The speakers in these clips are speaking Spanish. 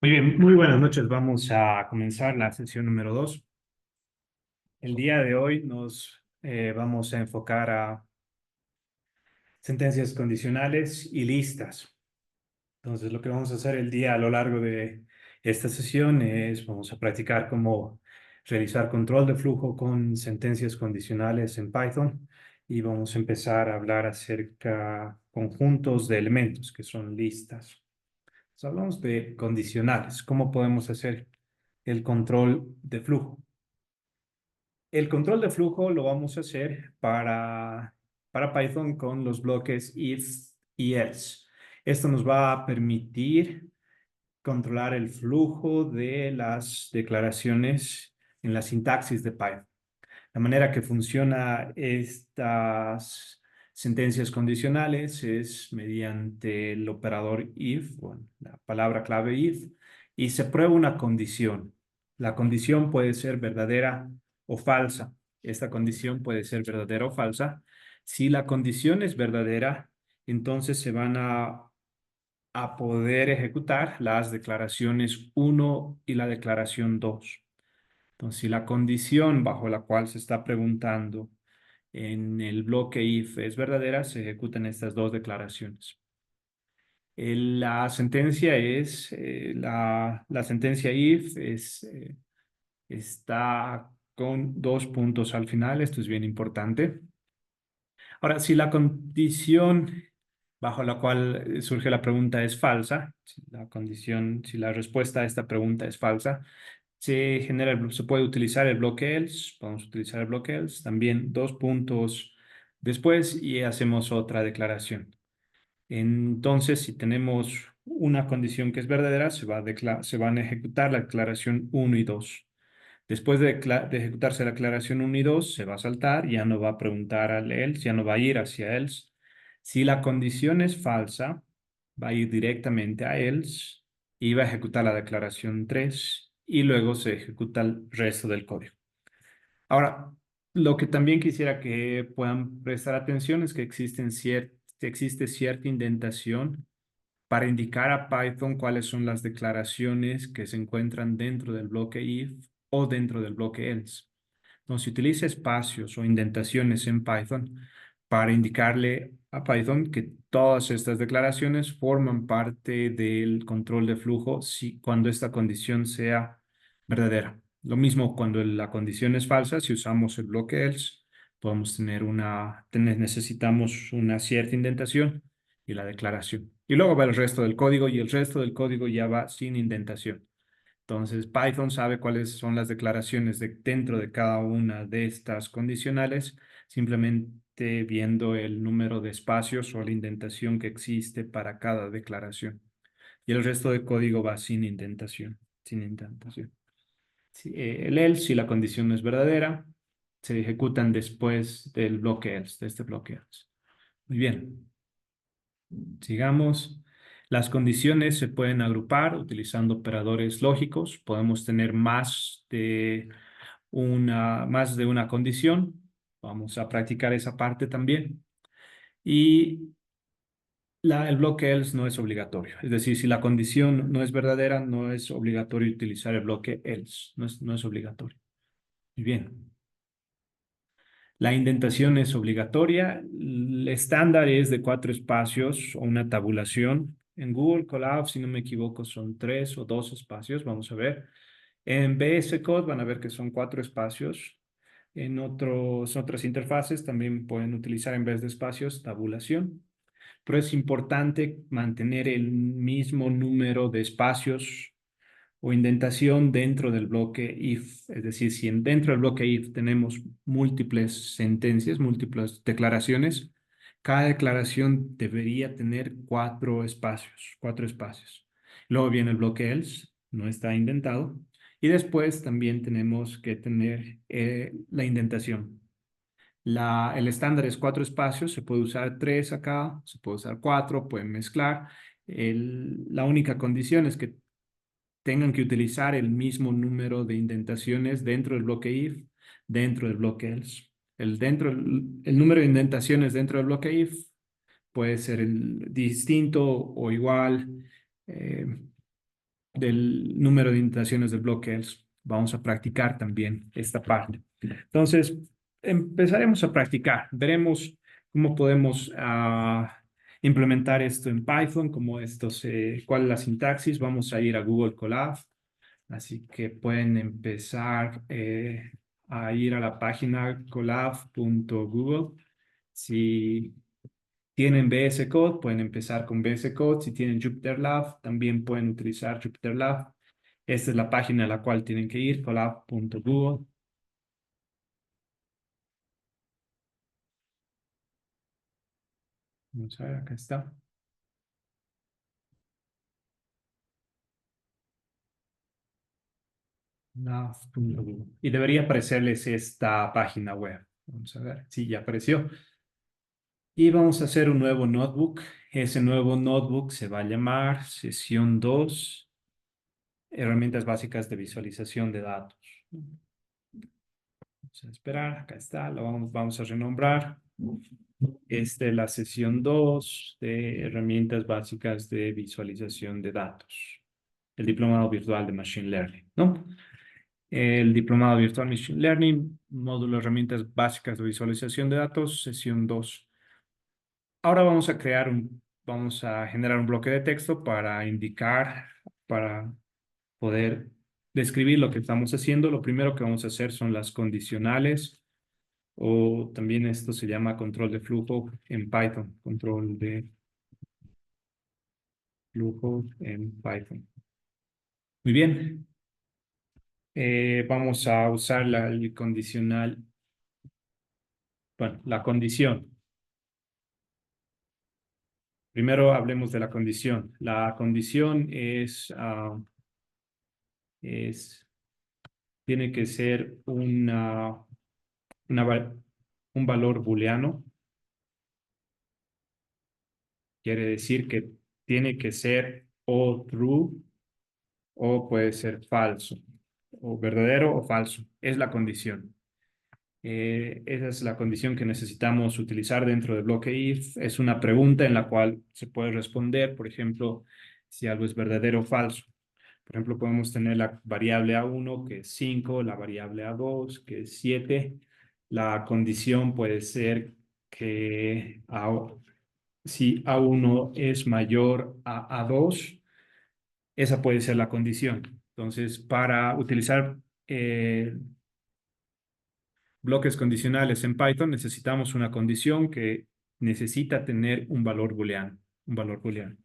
Muy bien, muy buenas noches. Vamos a comenzar la sesión número 2. El día de hoy nos vamos a enfocar a sentencias condicionales y listas. Entonces, lo que vamos a hacer el día a lo largo de esta sesión es, vamos a practicar cómo realizar control de flujo con sentencias condicionales en Python y vamos a empezar a hablar acerca conjuntos de elementos que son listas. Entonces, hablamos de condicionales. ¿Cómo podemos hacer el control de flujo? El control de flujo lo vamos a hacer para Python con los bloques if y else. Esto nos va a permitir controlar el flujo de las declaraciones en la sintaxis de Python. La manera que funciona estas sentencias condicionales es mediante el operador if, o la palabra clave if, y se prueba una condición. La condición puede ser verdadera o falsa. Esta condición puede ser verdadera o falsa. Si la condición es verdadera, entonces se van a poder ejecutar las declaraciones uno y la declaración 2. Entonces, si la condición bajo la cual se está preguntando en el bloque if es verdadera, se ejecutan estas dos declaraciones. La sentencia es, la sentencia if está con dos puntos al final. Esto es bien importante. Ahora, si la condición bajo la cual surge la pregunta es falsa, si la respuesta a esta pregunta es falsa, se puede utilizar el bloque else, vamos a utilizar el bloque else, también dos puntos después y hacemos otra declaración. Entonces, si tenemos una condición que es verdadera, se van a ejecutar la declaración uno y 2. Después de ejecutarse la declaración uno y 2, se va a saltar, ya no va a preguntar al else, ya no va a ir hacia else. Si la condición es falsa, va a ir directamente a else y va a ejecutar la declaración 3 y luego se ejecuta el resto del código. Ahora, lo que también quisiera que puedan prestar atención es que existe cierta indentación para indicar a Python cuáles son las declaraciones que se encuentran dentro del bloque if o dentro del bloque else. Entonces, se utiliza espacios o indentaciones en Python para indicarle a Python que todas estas declaraciones forman parte del control de flujo cuando esta condición sea verdadera. Lo mismo cuando la condición es falsa, si usamos el bloque else, podemos necesitamos una cierta indentación y la declaración. Y luego va el resto del código y el resto del código ya va sin indentación. Entonces, Python sabe cuáles son las declaraciones dentro de cada una de estas condicionales, simplemente viendo el número de espacios o la indentación que existe para cada declaración. Y el resto del código va sin indentación, sin indentación. El else, si la condición no es verdadera, se ejecutan después del bloque else, de este bloque else. Muy bien. Sigamos. Las condiciones se pueden agrupar utilizando operadores lógicos. Podemos tener más de una condición. Vamos a practicar esa parte también. Y el bloque else no es obligatorio. Es decir, si la condición no es verdadera, no es obligatorio utilizar el bloque else. No es obligatorio. Muy bien. La indentación es obligatoria. El estándar es de 4 espacios o una tabulación. En Google Colab, si no me equivoco, son 3 o 2 espacios. Vamos a ver. En VS Code van a ver que son 4 espacios. En otras interfaces también pueden utilizar en vez de espacios tabulación. Pero es importante mantener el mismo número de espacios o indentación dentro del bloque if. Es decir, si dentro del bloque if tenemos múltiples sentencias, múltiples declaraciones, cada declaración debería tener 4 espacios, 4 espacios. Luego viene el bloque else, no está indentado. Y después también tenemos que tener la indentación. El estándar es 4 espacios, se puede usar 3 acá, se puede usar 4, pueden mezclar. La única condición es que tengan que utilizar el mismo número de indentaciones dentro del bloque if, dentro del bloque else. El número de indentaciones dentro del bloque if puede ser distinto o igual. eh, del número de indentaciones del bloque else. Vamos a practicar también esta parte. Entonces, empezaremos a practicar. Veremos cómo podemos implementar esto en Python, cuál es la sintaxis. Vamos a ir a Google Colab. Así que pueden empezar a ir a la página colab.google. Si tienen VS Code, pueden empezar con VS Code. Si tienen Jupyter Lab, también pueden utilizar Jupyter Lab. Esta es la página a la cual tienen que ir, colab.google. Vamos a ver, acá está. Lab.google. Y debería aparecerles esta página web. Vamos a ver. Sí, ya apareció. Y vamos a hacer un nuevo notebook. Ese nuevo notebook se va a llamar sesión 2, herramientas básicas de visualización de datos. Vamos a esperar, acá está, vamos a renombrar. Esta es la sesión 2 de herramientas básicas de visualización de datos. El diplomado virtual de Machine Learning, ¿no? El diplomado virtual Machine Learning, módulo herramientas básicas de visualización de datos, sesión 2. Ahora vamos a generar un bloque de texto para poder describir lo que estamos haciendo. Lo primero que vamos a hacer son las condicionales, o también esto se llama control de flujo en Python, control de flujo en Python. Muy bien. Vamos a usar el condicional, bueno, la condición. Primero hablemos de la condición. La condición es tiene que ser un valor booleano. Quiere decir que tiene que ser o true o puede ser falso, o verdadero o falso. Es la condición. Esa es la condición que necesitamos utilizar dentro del bloque if. Es una pregunta en la cual se puede responder, por ejemplo, si algo es verdadero o falso. Por ejemplo, podemos tener la variable A1, que es 5, la variable A2, que es 7. La condición puede ser que si A1 es mayor a A2, esa puede ser la condición. Entonces, para utilizar bloques condicionales en Python, necesitamos una condición que necesita tener un valor booleano. Un valor booleano.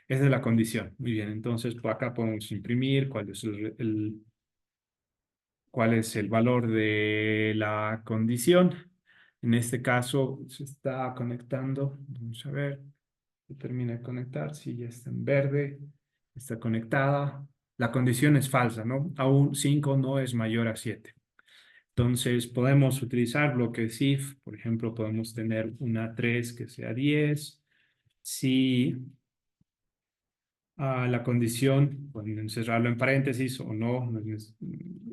Esa es la condición. Muy bien, entonces por acá podemos imprimir cuál es el valor de la condición. En este caso se está conectando. Vamos a ver. Se termina de conectar. Sí, ya está en verde. Está conectada. La condición es falsa, ¿no? Aún 5 no es mayor a 7. Entonces podemos utilizar bloques if. Por ejemplo, podemos tener una 3 que sea 10. Si la condición, pueden encerrarlo en paréntesis o no,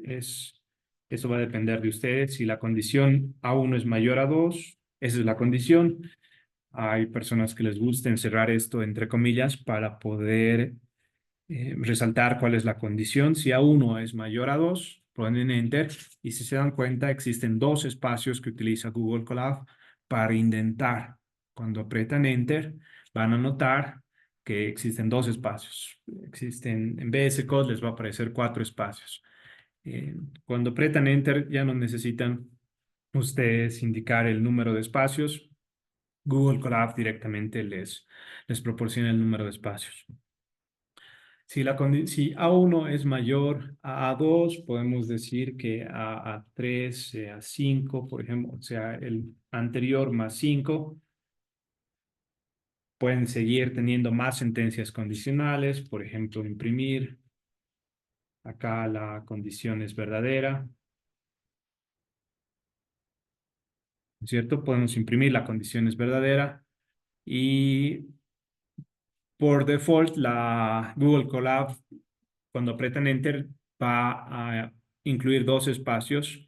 eso va a depender de ustedes. Si la condición A1 es mayor a 2, esa es la condición. Hay personas que les gusta encerrar esto entre comillas para poder resaltar cuál es la condición. Si A1 es mayor a 2, ponen Enter y si se dan cuenta existen dos espacios que utiliza Google Colab para indentar. Cuando apretan Enter van a notar que existen dos espacios. En VS Code les va a aparecer 4 espacios. Cuando apretan Enter ya no necesitan ustedes indicar el número de espacios. Google Colab directamente les proporciona el número de espacios. Si A1 es mayor a A2, podemos decir que A3 sea 5, por ejemplo, o sea, el anterior más 5. Pueden seguir teniendo más sentencias condicionales, por ejemplo, imprimir. Acá la condición es verdadera, ¿no es cierto? Podemos imprimir, la condición es verdadera y por default la Google Colab, cuando apretan Enter, va a incluir dos espacios.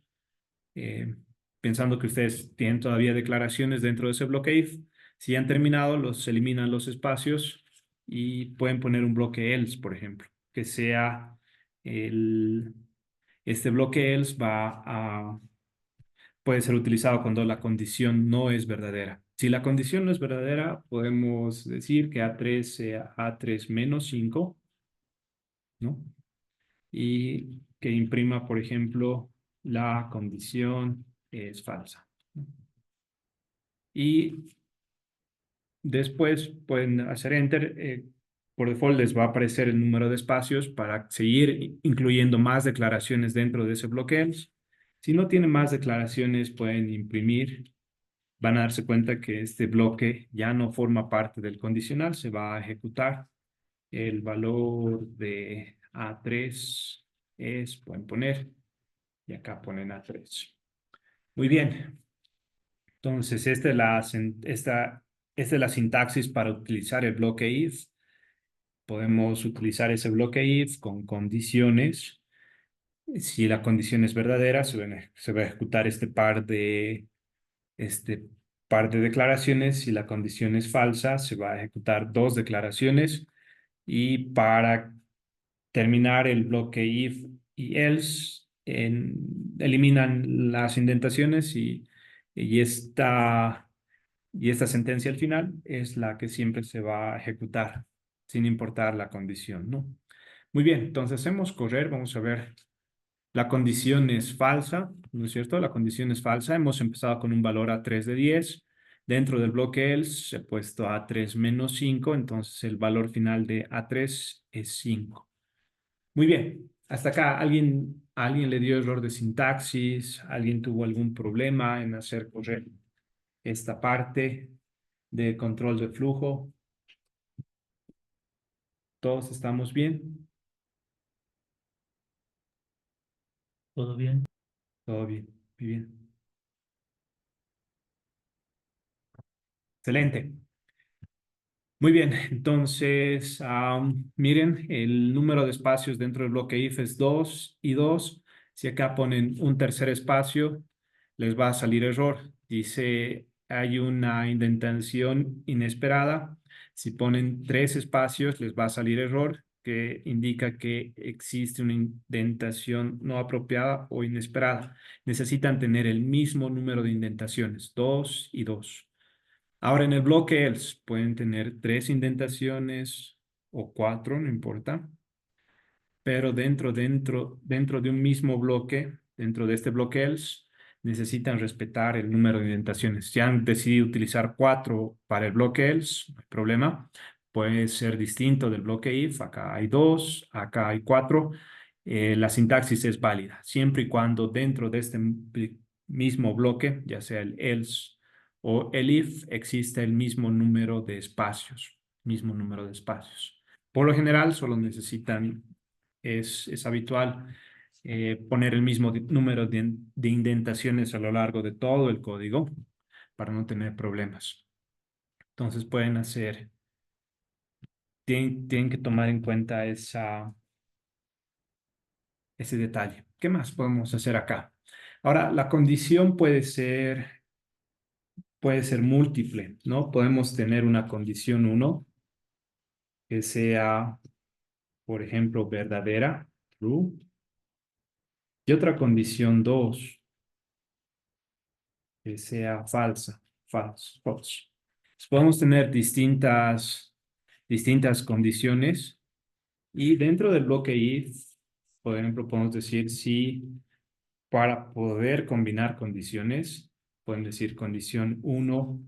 eh, Pensando que ustedes tienen todavía declaraciones dentro de ese bloque if. Si ya han terminado, los eliminan los espacios y pueden poner un bloque else, por ejemplo. que sea el, este bloque else puede ser utilizado cuando la condición no es verdadera. Si la condición no es verdadera, podemos decir que A3 sea A3 menos 5, ¿no? Y que imprima, por ejemplo, la condición es falsa, ¿no? Y después pueden hacer enter. Por default les va a aparecer el número de espacios para seguir incluyendo más declaraciones dentro de ese bloque. Si no tienen más declaraciones, pueden imprimir. Van a darse cuenta que este bloque ya no forma parte del condicional, se va a ejecutar. El valor de A3 pueden poner, y acá ponen A3. Muy bien. Entonces, esta es la sintaxis para utilizar el bloque if. Podemos utilizar ese bloque if con condiciones. Si la condición es verdadera, se va a ejecutar este par de declaraciones. Si la condición es falsa, se va a ejecutar dos declaraciones. Y para terminar el bloque if y else, eliminan las indentaciones y esta sentencia al final es la que siempre se va a ejecutar, sin importar la condición, ¿no? Muy bien, entonces hacemos correr, vamos a ver. La condición es falsa, ¿no es cierto? La condición es falsa. Hemos empezado con un valor A3 de 10. Dentro del bloque else he puesto A3 menos 5, entonces el valor final de A3 es 5. Muy bien, hasta acá, ¿alguien le dio error de sintaxis? ¿Alguien tuvo algún problema en hacer correr esta parte de control de flujo? ¿Todos estamos bien? ¿Todo bien? Todo bien, muy bien. Excelente. Muy bien, entonces, miren, el número de espacios dentro del bloque if es 2 y 2. Si acá ponen un tercer espacio, les va a salir error. Dice, hay una indentación inesperada. Si ponen tres espacios, les va a salir error, que indica que existe una indentación no apropiada o inesperada. Necesitan tener el mismo número de indentaciones, 2 y 2. Ahora en el bloque else pueden tener tres indentaciones o cuatro, no importa, pero dentro de un mismo bloque, dentro de este bloque else, necesitan respetar el número de indentaciones. Si han decidido utilizar cuatro para el bloque else, no hay problema. Puede ser distinto del bloque if. Acá hay dos, acá hay cuatro. La sintaxis es válida, siempre y cuando dentro de este mismo bloque, ya sea el else o el if, exista el mismo número de espacios, mismo número de espacios. Por lo general, solo necesitan es habitual poner el mismo número de indentaciones a lo largo de todo el código para no tener problemas. Entonces tienen que tomar en cuenta ese detalle. ¿Qué más podemos hacer acá? Ahora, la condición puede ser múltiple, ¿no? Podemos tener una condición uno que sea, por ejemplo, verdadera, true, y otra condición 2 que sea falsa, false. Entonces, podemos tener distintas condiciones y dentro del bloque if, por ejemplo, podemos decir si para poder combinar condiciones, pueden decir condición uno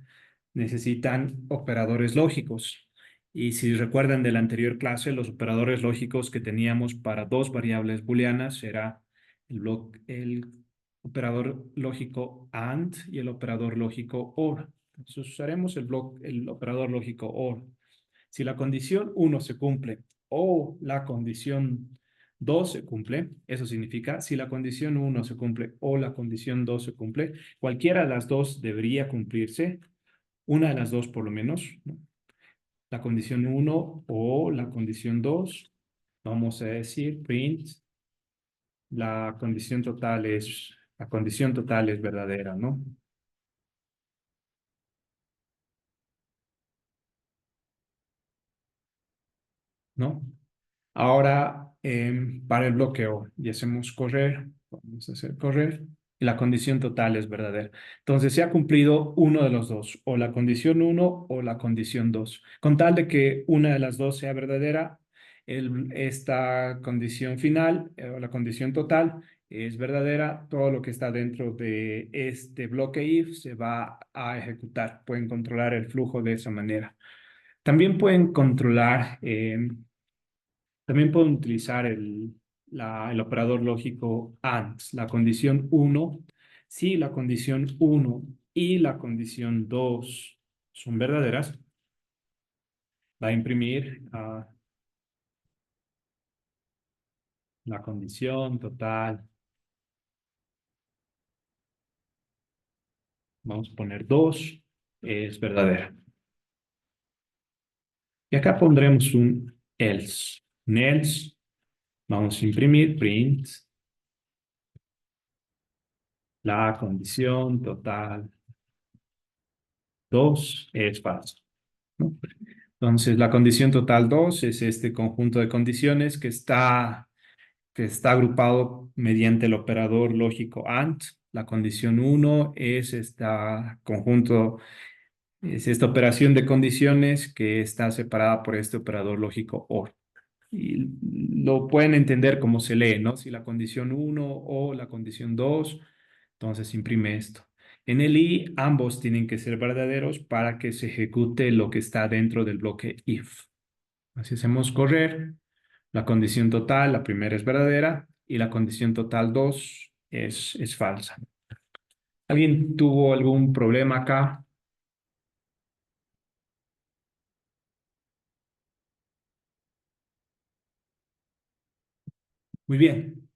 necesitan operadores lógicos. Y si recuerdan de la anterior clase, los operadores lógicos que teníamos para dos variables booleanas era el operador lógico AND y el operador lógico OR. Entonces usaremos el operador lógico OR. Si la condición uno se cumple o la condición 2 se cumple, eso significa si la condición uno se cumple o la condición 2 se cumple, cualquiera de las dos debería cumplirse, una de las dos por lo menos, ¿no? La condición uno o la condición 2, vamos a decir print, la condición total es verdadera, ¿no? ¿No? Ahora, para el bloqueo, y hacemos correr, vamos a hacer correr, y la condición total es verdadera. Entonces, se ha cumplido uno de los dos, o la condición uno o la condición 2. Con tal de que una de las dos sea verdadera, esta condición final, o la condición total, es verdadera, todo lo que está dentro de este bloque if se va a ejecutar. Pueden controlar el flujo de esa manera. También pueden controlar... también pueden utilizar el operador lógico AND, la condición uno. Si la condición uno y la condición 2 son verdaderas, va a imprimir la condición total. Vamos a poner 2 es verdadera. Y acá pondremos un else. Un else, vamos a imprimir print la condición total 2 es falso, ¿no? Entonces, la condición total 2 es este conjunto de condiciones que está agrupado mediante el operador lógico AND. La condición uno es es esta operación de condiciones que está separada por este operador lógico OR. Y lo pueden entender como se lee, ¿no? Si la condición uno o la condición 2, entonces imprime esto. En el I, ambos tienen que ser verdaderos para que se ejecute lo que está dentro del bloque if. Así hacemos correr. La condición total, la primera es verdadera y la condición total 2 es falsa. ¿Alguien tuvo algún problema acá? Muy bien.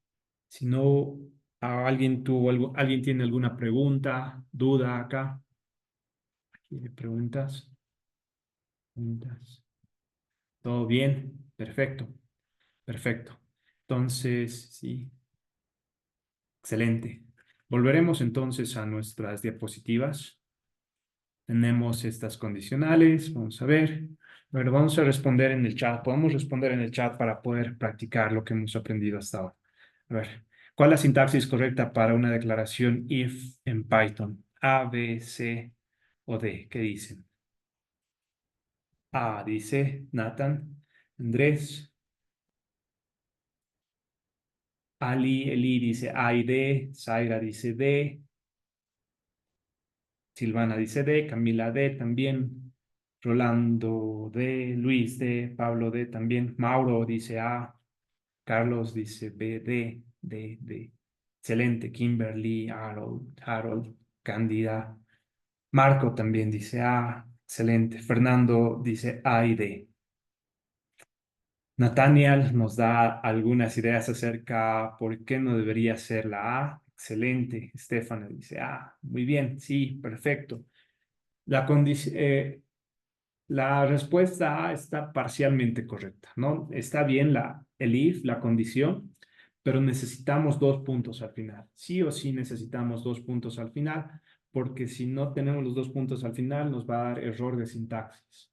Si no, alguien tiene alguna pregunta, duda acá. ¿Tiene preguntas? ¿Preguntas? ¿Todo bien? Perfecto, perfecto. Entonces, sí, excelente. Volveremos entonces a nuestras diapositivas. Tenemos estas condicionales, vamos a ver. Bueno, vamos a responder en el chat. Podemos responder en el chat para poder practicar lo que hemos aprendido hasta ahora. A ver, ¿cuál es la sintaxis correcta para una declaración if en Python? A, B, C o D. ¿Qué dicen? A, dice Nathan. Andrés. Eli dice A y D. Zaira dice D. Silvana dice D. Camila D también. Rolando D. Luis D. Pablo D también. Mauro dice A. Carlos dice B. D. D. D. Excelente. Kimberly, Harold, Cándida. Marco también dice A. Excelente. Fernando dice A y D. Nathaniel nos da algunas ideas acerca por qué no debería ser la A. Excelente. Estefano dice A. Muy bien. Sí, perfecto. La condición, la respuesta A está parcialmente correcta, ¿no? Está bien el if, la condición, pero necesitamos dos puntos al final. Sí o sí necesitamos dos puntos al final, porque si no tenemos los dos puntos al final, nos va a dar error de sintaxis.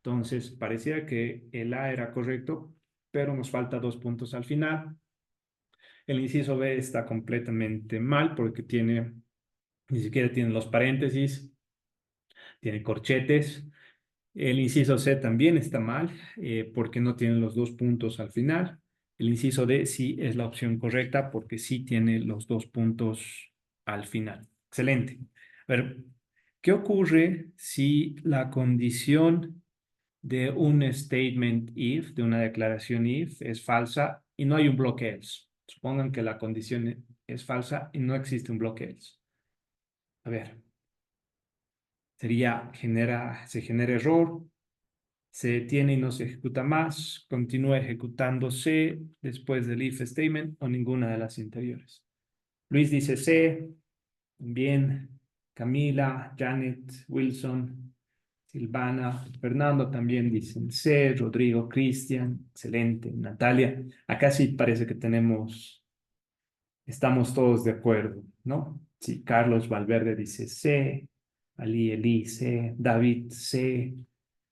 Entonces, parecía que el A era correcto, pero nos falta dos puntos al final. El inciso B está completamente mal porque ni siquiera tiene los paréntesis, tiene corchetes. El inciso C también está mal porque no tiene los dos puntos al final. El inciso D sí es la opción correcta porque sí tiene los dos puntos al final. Excelente. A ver, ¿qué ocurre si la condición de un statement if, de una declaración if, es falsa y no hay un bloque else? Supongan que la condición es falsa y no existe un bloque else. A ver, se genera error, se detiene y no se ejecuta más, continúa ejecutándose después del if statement o ninguna de las anteriores. Luis dice C, bien, Camila, Janet, Wilson, Silvana, Fernando también dicen C, Rodrigo, Cristian, excelente, Natalia. Acá sí parece que estamos todos de acuerdo, ¿no? Sí, Carlos Valverde dice C, Eli C, David C,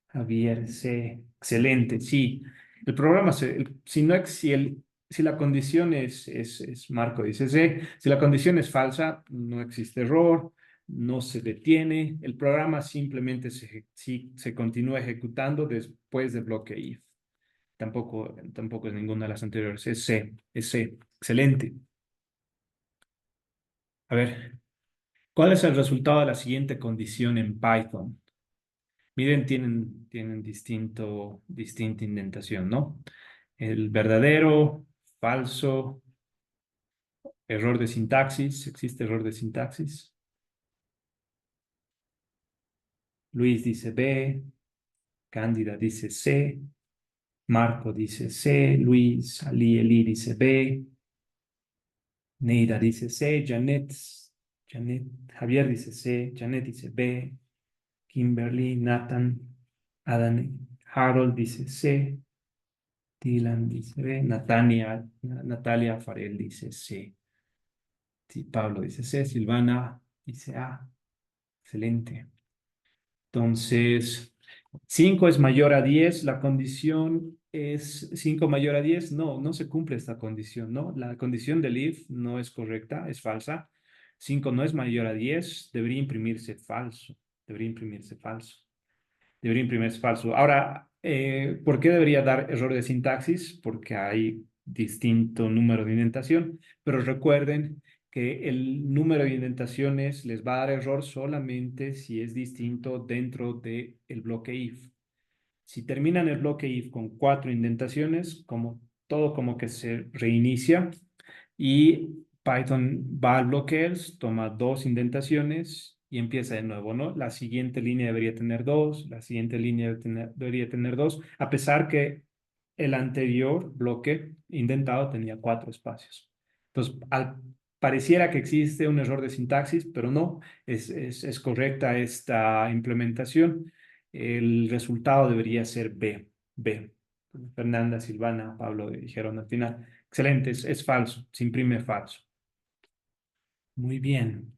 Javier C. Excelente, sí. El programa, si, no, si la condición Marco dice C, si la condición es falsa, no existe error, no se detiene, el programa simplemente se continúa ejecutando después del bloque if. Tampoco es ninguna de las anteriores, es C. Excelente. A ver, ¿cuál es el resultado de la siguiente condición en Python? Miren, tienen distinta indentación, ¿no? El verdadero, falso, error de sintaxis. ¿Existe error de sintaxis? Luis dice B, Cándida dice C, Marco dice C, Luis, Ali, Eli dice B, Neida dice C, Javier dice C, Janet dice B, Kimberly, Nathan, Adam, Harold dice C, Dylan dice B, Natalia Farel dice C. Sí, Pablo dice C, Silvana dice A. Excelente. Entonces, 5 es mayor a 10. La condición es 5 mayor a 10. No, no se cumple esta condición, ¿no? La condición del if no es correcta, es falsa. 5 no es mayor a 10. Debería imprimirse falso. Debería imprimirse falso. Debería imprimirse falso. Ahora, ¿por qué debería dar error de sintaxis? Porque hay distinto número de indentación, pero recuerden que el número de indentaciones les va a dar error solamente si es distinto dentro del bloque if. Si terminan el bloque if con 4 indentaciones, todo como que se reinicia y Python va al bloque else, toma 2 indentaciones y empieza de nuevo, ¿no? La siguiente línea debería tener 2, la siguiente línea debería tener 2, a pesar que el anterior bloque indentado tenía 4 espacios. Entonces, pareciera que existe un error de sintaxis, pero no, es correcta esta implementación. El resultado debería ser B, B. Fernanda, Silvana, Pablo dijeron al final. Excelente, es falso, se imprime falso. Muy bien.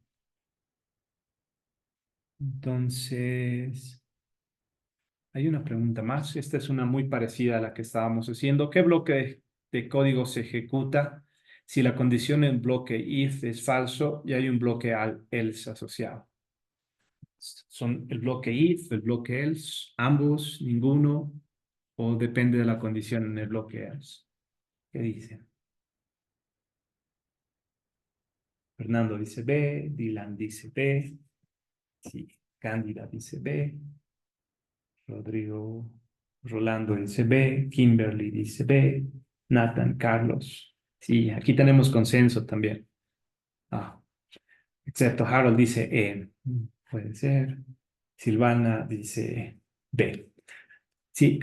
Entonces, hay una pregunta más. Esta es una muy parecida a la que estábamos haciendo. ¿Qué bloque de código se ejecuta si la condición en bloque if es falso y hay un bloque else asociado? ¿Son el bloque if, el bloque else, ambos, ninguno, o depende de la condición en el bloque else? ¿Qué dicen? Fernando dice B, Dylan dice B, sí, Cándida dice B, Rodrigo, Rolando dice B, Kimberly dice B, Nathan, Carlos. Sí, aquí tenemos consenso también. Ah, excepto Harold dice E. Puede ser. Silvana dice B. Sí,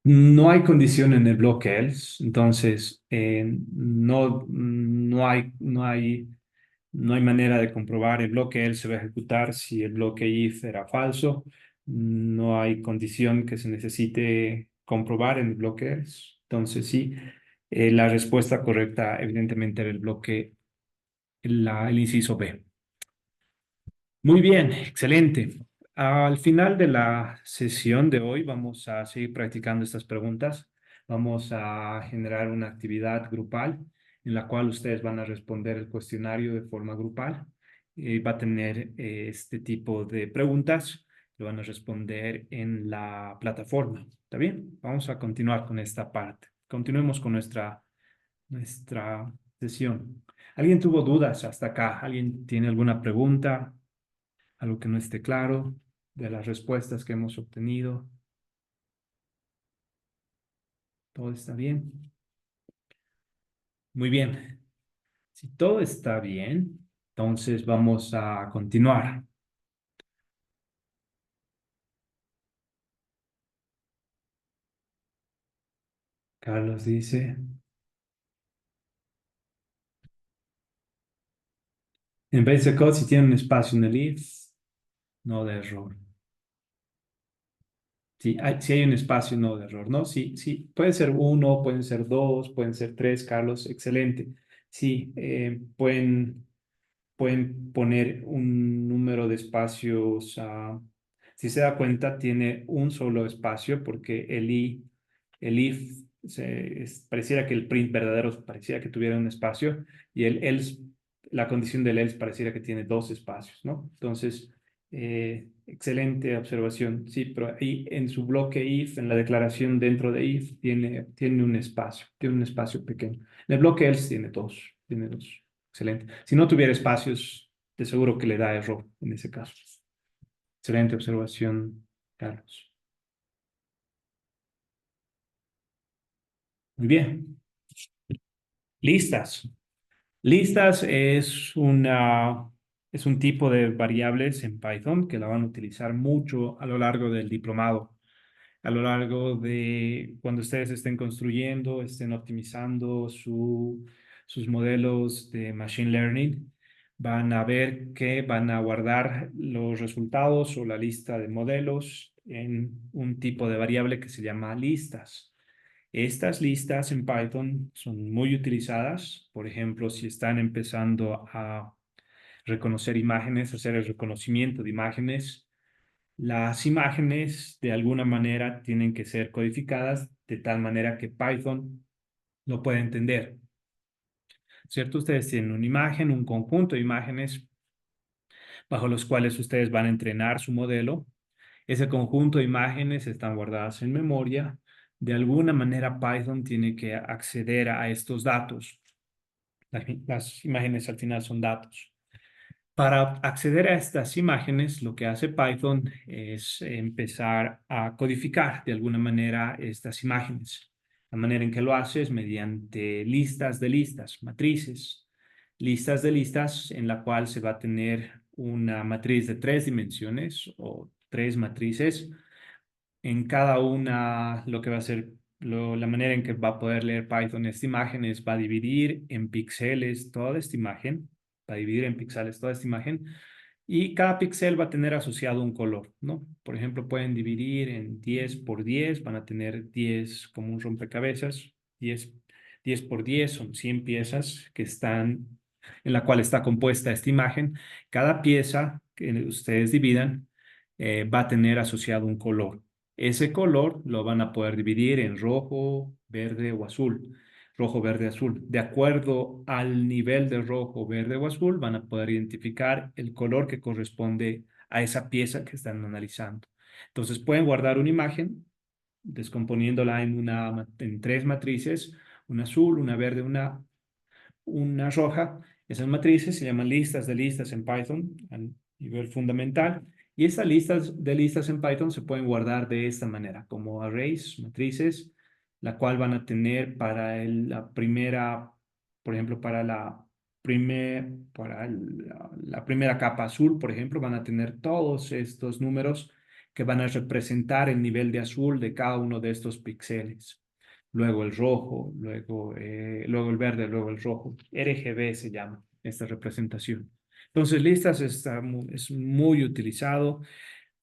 no hay condición en el bloque else, entonces no hay manera de comprobar el bloque else se va a ejecutar si el bloque if era falso. No hay condición que se necesite comprobar en el bloque else. Entonces sí, la respuesta correcta evidentemente era el inciso B. Muy bien, excelente. Al final de la sesión de hoy vamos a seguir practicando estas preguntas. Vamos a generar una actividad grupal en la cual ustedes van a responder el cuestionario de forma grupal. Va a tener este tipo de preguntas. Lo van a responder en la plataforma. ¿Está bien? Vamos a continuar con esta parte. Continuemos con nuestra sesión. ¿Alguien tuvo dudas hasta acá? ¿Alguien tiene alguna pregunta? ¿Algo que no esté claro de las respuestas que hemos obtenido? ¿Todo está bien? Muy bien. Si todo está bien, entonces vamos a continuar. Carlos dice, en vez de code, si tiene un espacio en el if, no de error. Sí, si hay un espacio, no de error, ¿no? Sí, sí, puede ser uno, pueden ser dos, pueden ser tres, Carlos, excelente. Sí, pueden poner un número de espacios. Si se da cuenta, tiene un solo espacio porque el i El if pareciera que el print verdadero pareciera que tuviera un espacio y el else, la condición del else pareciera que tiene dos espacios, ¿no? Entonces, excelente observación. Sí, pero ahí en su bloque if, en la declaración dentro de if, tiene un espacio pequeño. En el bloque else tiene dos. Excelente. Si no tuviera espacios, de seguro que le da error en ese caso. Excelente observación, Carlos. Muy bien. Listas. Listas es un tipo de variables en Python que la van a utilizar mucho a lo largo del diplomado, a lo largo de cuando ustedes estén construyendo, estén optimizando sus modelos de Machine Learning. Van a ver que van a guardar los resultados o la lista de modelos en un tipo de variable que se llama listas. Estas listas en Python son muy utilizadas, por ejemplo, si están empezando a reconocer imágenes, hacer el reconocimiento de imágenes. Las imágenes de alguna manera tienen que ser codificadas de tal manera que Python lo pueda entender, ¿cierto? Ustedes tienen una imagen, un conjunto de imágenes bajo los cuales ustedes van a entrenar su modelo. Ese conjunto de imágenes están guardadas en memoria. De alguna manera Python tiene que acceder a estos datos. Las imágenes al final son datos. Para acceder a estas imágenes, lo que hace Python es empezar a codificar de alguna manera estas imágenes. La manera en que lo hace es mediante listas de listas, matrices. Listas de listas en la cual se va a tener una matriz de 3 dimensiones o 3 matrices. En cada una, lo que va a hacer, la manera en que va a poder leer Python esta imagen es va a dividir en píxeles toda esta imagen, va a dividir en píxeles toda esta imagen y cada píxel va a tener asociado un color, ¿no? Por ejemplo, pueden dividir en 10 por 10, van a tener 10 como un rompecabezas, 10 por 10 son 100 piezas que están, en la cual está compuesta esta imagen. Cada pieza que ustedes dividan va a tener asociado un color. Ese color lo van a poder dividir en rojo, verde o azul. Rojo, verde, azul. De acuerdo al nivel de rojo, verde o azul, van a poder identificar el color que corresponde a esa pieza que están analizando. Entonces pueden guardar una imagen descomponiéndola en 3 matrices, una azul, una verde, una roja. Esas matrices se llaman listas de listas en Python a nivel fundamental. Y estas listas de listas en Python se pueden guardar de esta manera, como arrays, matrices, la cual van a tener para la primera, por ejemplo, la primera capa azul, por ejemplo, van a tener todos estos números que van a representar el nivel de azul de cada uno de estos píxeles, luego el rojo, luego el verde, luego el rojo. RGB se llama esta representación. Entonces, listas es muy utilizado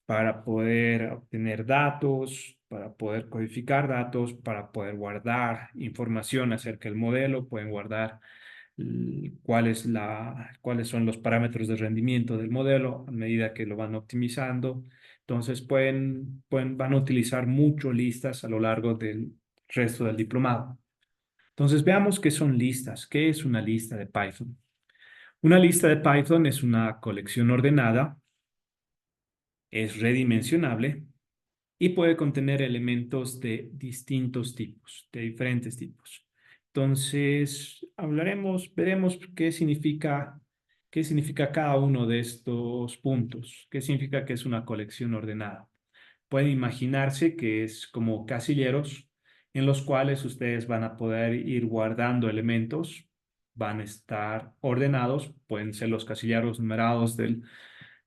para poder obtener datos, para poder codificar datos, para poder guardar información acerca del modelo, pueden guardar cuáles son los parámetros de rendimiento del modelo a medida que lo van optimizando. Entonces van a utilizar mucho listas a lo largo del resto del diplomado. Entonces veamos qué son listas. ¿Qué es una lista de Python? Una lista de Python es una colección ordenada, es redimensionable y puede contener elementos de distintos tipos, de diferentes tipos. Entonces, veremos qué significa cada uno de estos puntos, qué significa que es una colección ordenada. Puede imaginarse que es como casilleros en los cuales ustedes van a poder ir guardando elementos, van a estar ordenados, pueden ser los casilleros numerados del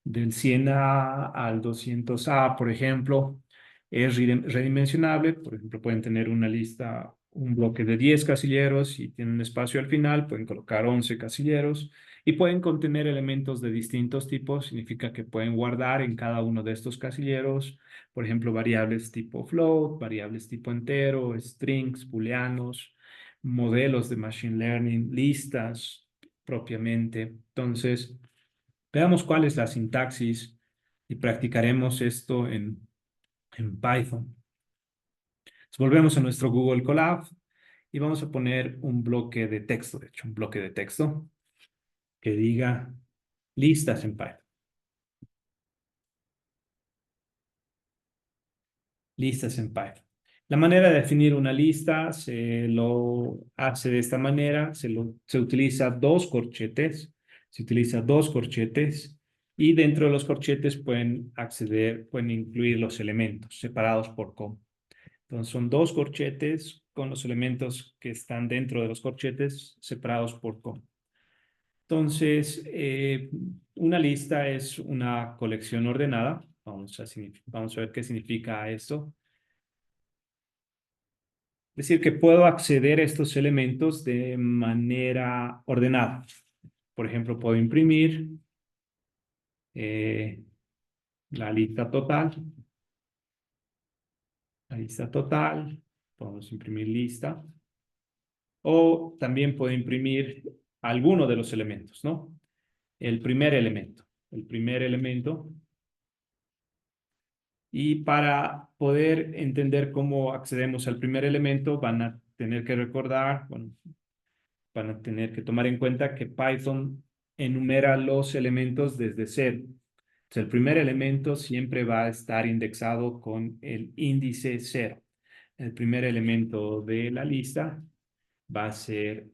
100A al 200A, por ejemplo, es redimensionable. Por ejemplo, pueden tener una lista, un bloque de 10 casilleros y tienen un espacio al final, pueden colocar 11 casilleros y pueden contener elementos de distintos tipos. Significa que pueden guardar en cada uno de estos casilleros, por ejemplo, variables tipo float, variables tipo entero, strings, booleanos, modelos de machine learning, listas propiamente. Entonces, veamos cuál es la sintaxis y practicaremos esto en Python. Volvemos a nuestro Google Colab y vamos a poner un bloque de texto, de hecho, un bloque de texto que diga listas en Python. Listas en Python. La manera de definir una lista se lo hace de esta manera, se utiliza dos corchetes, se utiliza dos corchetes y dentro de los corchetes pueden acceder, pueden incluir los elementos separados por coma. Entonces son dos corchetes con los elementos que están dentro de los corchetes separados por coma. Entonces, una lista es una colección ordenada. Vamos a ver qué significa esto. Es decir, que puedo acceder a estos elementos de manera ordenada. Por ejemplo, puedo imprimir eh, la lista total. La lista total. Podemos imprimir lista. O también puedo imprimir alguno de los elementos, ¿no? El primer elemento. El primer elemento. Y para poder entender cómo accedemos al primer elemento, van a tener que recordar, bueno, van a tener que tomar en cuenta que Python enumera los elementos desde cero. Entonces, el primer elemento siempre va a estar indexado con el índice cero. El primer elemento de la lista va a ser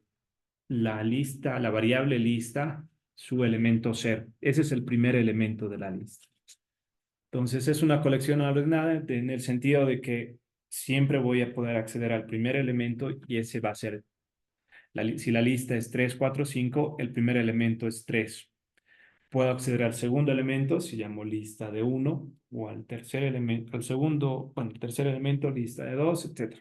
la lista, la variable lista, su elemento cero. Ese es el primer elemento de la lista. Entonces, es una colección ordenada en el sentido de que siempre voy a poder acceder al primer elemento y ese va a ser si la lista es 3, 4, 5, el primer elemento es 3. Puedo acceder al segundo elemento, si llamo lista de 1, o al tercer elemento, al segundo, bueno, el tercer elemento, lista de 2, etc.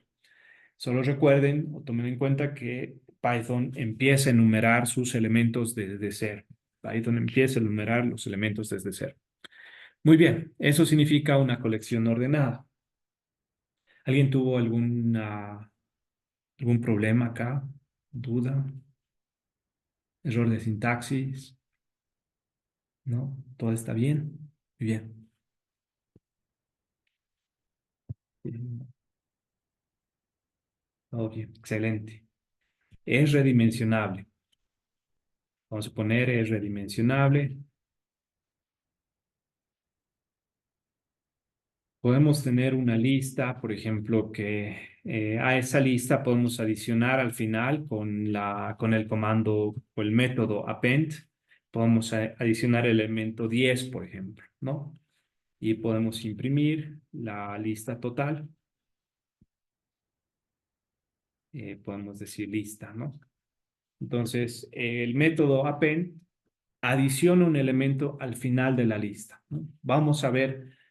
Solo recuerden o tomen en cuenta que Python empieza a enumerar sus elementos desde cero. Python empieza a enumerar los elementos desde cero. Muy bien, eso significa una colección ordenada. ¿Alguien tuvo algún problema acá? ¿Duda? ¿Error de sintaxis? ¿No? ¿Todo está bien? Muy bien. Todo bien. Excelente. Es redimensionable. Vamos a poner es redimensionable. Podemos tener una lista, por ejemplo, que a esa lista podemos adicionar al final con el comando o el método append. Podemos adicionar el elemento 10, por ejemplo, ¿no? Y podemos imprimir la lista total. Podemos decir lista, ¿no? Entonces, el método append adiciona un elemento al final de la lista, ¿no? Vamos a ver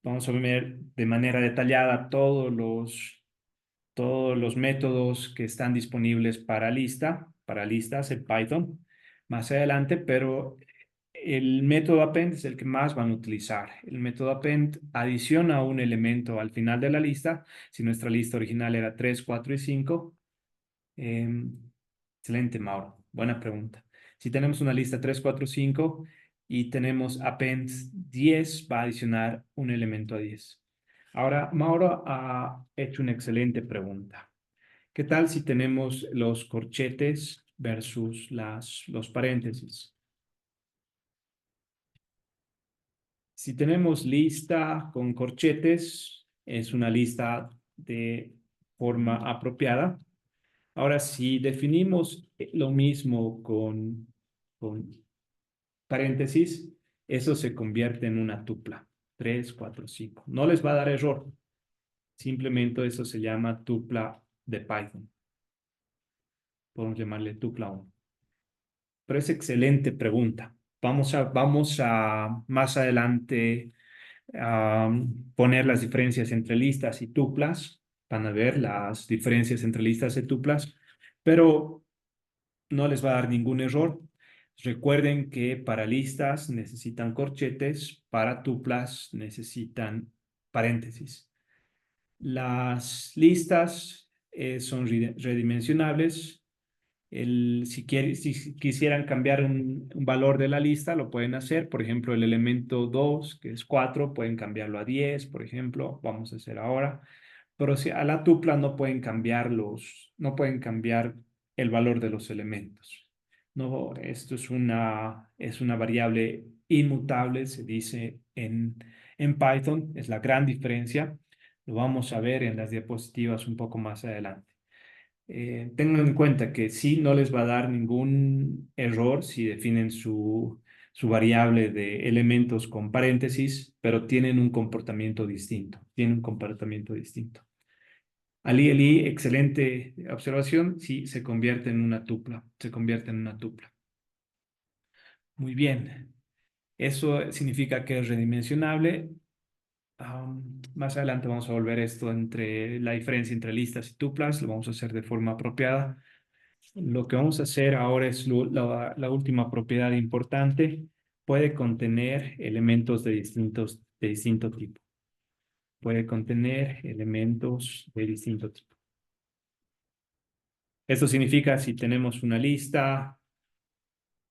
de manera detallada todos los métodos que están disponibles para listas en Python más adelante, pero el método append es el que más van a utilizar. El método append adiciona un elemento al final de la lista. Si nuestra lista original era 3, 4 y 5. Excelente, Mauro. Buena pregunta. Si tenemos una lista 3, 4, 5 y tenemos append 10, va a adicionar un elemento a 10. Ahora, Mauro ha hecho una excelente pregunta. ¿Qué tal si tenemos los corchetes versus los paréntesis? Si tenemos lista con corchetes, es una lista de forma apropiada. Ahora, si definimos lo mismo con paréntesis, eso se convierte en una tupla. 3, 4, 5. No les va a dar error. Simplemente eso se llama tupla de Python. Podemos llamarle tupla 1. Pero es excelente pregunta. Vamos a más adelante a poner las diferencias entre listas y tuplas. Van a ver las diferencias entre listas y tuplas, pero no les va a dar ningún error. Recuerden que para listas necesitan corchetes, para tuplas necesitan paréntesis. Las listas son redimensionables. Si quisieran cambiar un valor de la lista, lo pueden hacer. Por ejemplo, el elemento 2, que es 4, pueden cambiarlo a 10, por ejemplo. Vamos a hacer ahora. pero si a la tupla no pueden cambiar el valor de los elementos. No, esto es una variable inmutable, se dice en Python, es la gran diferencia. Lo vamos a ver en las diapositivas un poco más adelante. Tengan en cuenta que sí no les va a dar ningún error si definen su variable de elementos con paréntesis, pero tienen un comportamiento distinto. Tienen un comportamiento distinto. Ali, excelente observación. Sí, se convierte en una tupla. Se convierte en una tupla. Muy bien. Eso significa que es redimensionable. Más adelante vamos a volver esto entre la diferencia entre listas y tuplas. Lo vamos a hacer de forma apropiada. Lo que vamos a hacer ahora es la última propiedad importante. Puede contener elementos de distinto tipo. Puede contener elementos de distinto tipo. Esto significa si tenemos una lista,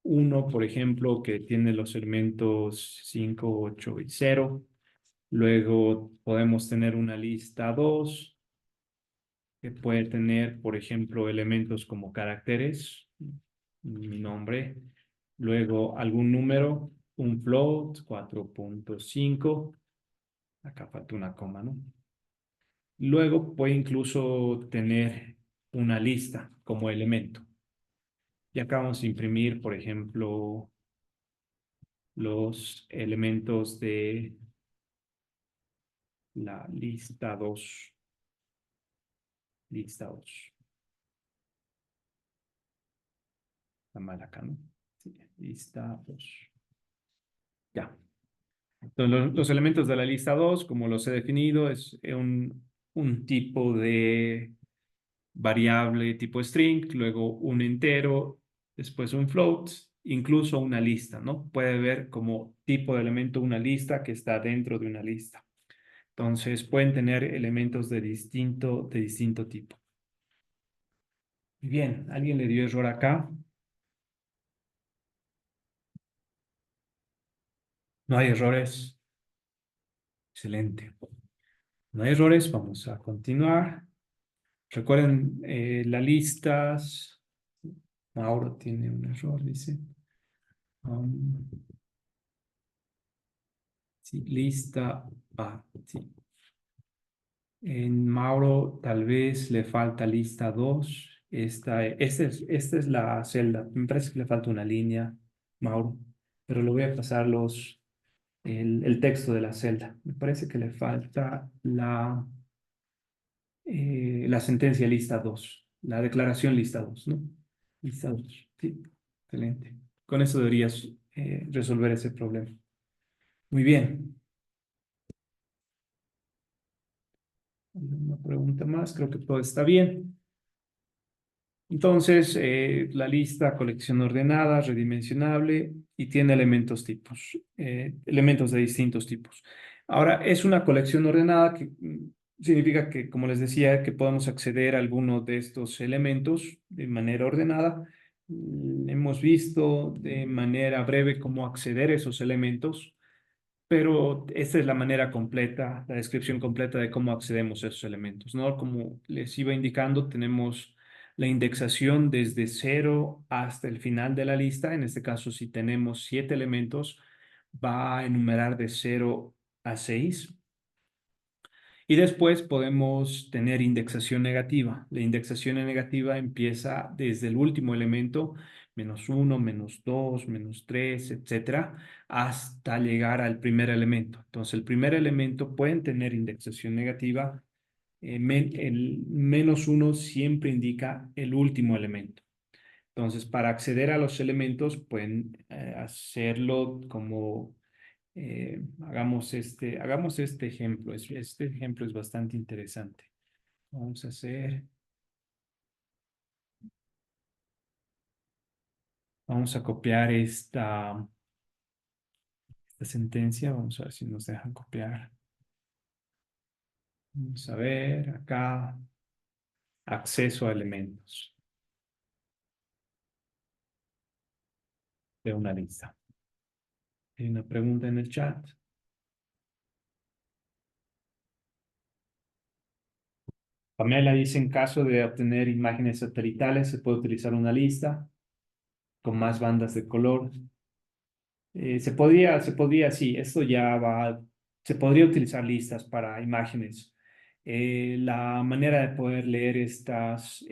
uno, por ejemplo, que tiene los elementos 5, 8 y 0. Luego podemos tener una lista 2 que puede tener, por ejemplo, elementos como caracteres, mi nombre, luego algún número, un float, 4.5, acá falta una coma, ¿no? Luego puede incluso tener una lista como elemento. Y acá vamos a imprimir, por ejemplo, los elementos de la lista 2. Lista 2. Está mal acá, ¿no? Sí, lista 2. Ya. Entonces, los elementos de la lista 2, como los he definido, es un tipo de variable tipo string, luego un entero, después un float, incluso una lista, ¿no? Puede ver como tipo de elemento una lista que está dentro de una lista. Entonces, pueden tener elementos de distinto tipo. Muy bien, ¿alguien le dio error acá? No hay errores. Excelente. No hay errores, vamos a continuar. Recuerden, las listas. Mauro tiene un error, dice. Um, sí, lista. Sí. En Mauro tal vez le falta lista 2. Esta es la celda. Me parece que le falta una línea, Mauro. Pero le voy a pasar el texto de la celda. Me parece que le falta la sentencia lista 2, la declaración lista 2, ¿no? Lista 2, sí, excelente. Con eso deberías resolver ese problema. Muy bien. Una pregunta más, creo que todo está bien. Entonces, la lista, colección ordenada, redimensionable y tiene elementos de distintos tipos. Ahora, es una colección ordenada que significa que, como les decía, que podemos acceder a alguno de estos elementos de manera ordenada. Hemos visto de manera breve cómo acceder a esos elementos, pero esta es la manera completa, la descripción completa de cómo accedemos a esos elementos, ¿no? Como les iba indicando, tenemos la indexación desde cero hasta el final de la lista. En este caso, si tenemos 7 elementos, va a enumerar de 0 a 6. Y después podemos tener indexación negativa. La indexación negativa empieza desde el último elemento, -1, -2, -3, etcétera, hasta llegar al primer elemento. Entonces, el primer elemento pueden tener indexación negativa. El -1 siempre indica el último elemento. Entonces, para acceder a los elementos, pueden hacerlo como hagamos este ejemplo. Este ejemplo es bastante interesante. Vamos a copiar esta sentencia. Vamos a ver si nos dejan copiar. Vamos a ver acá, acceso a elementos de una lista. Hay una pregunta en el chat. Pamela dice, en caso de obtener imágenes satelitales, se puede utilizar una lista con más bandas de color. Sí, esto ya va, se podría utilizar listas para imágenes. La manera de poder leer estas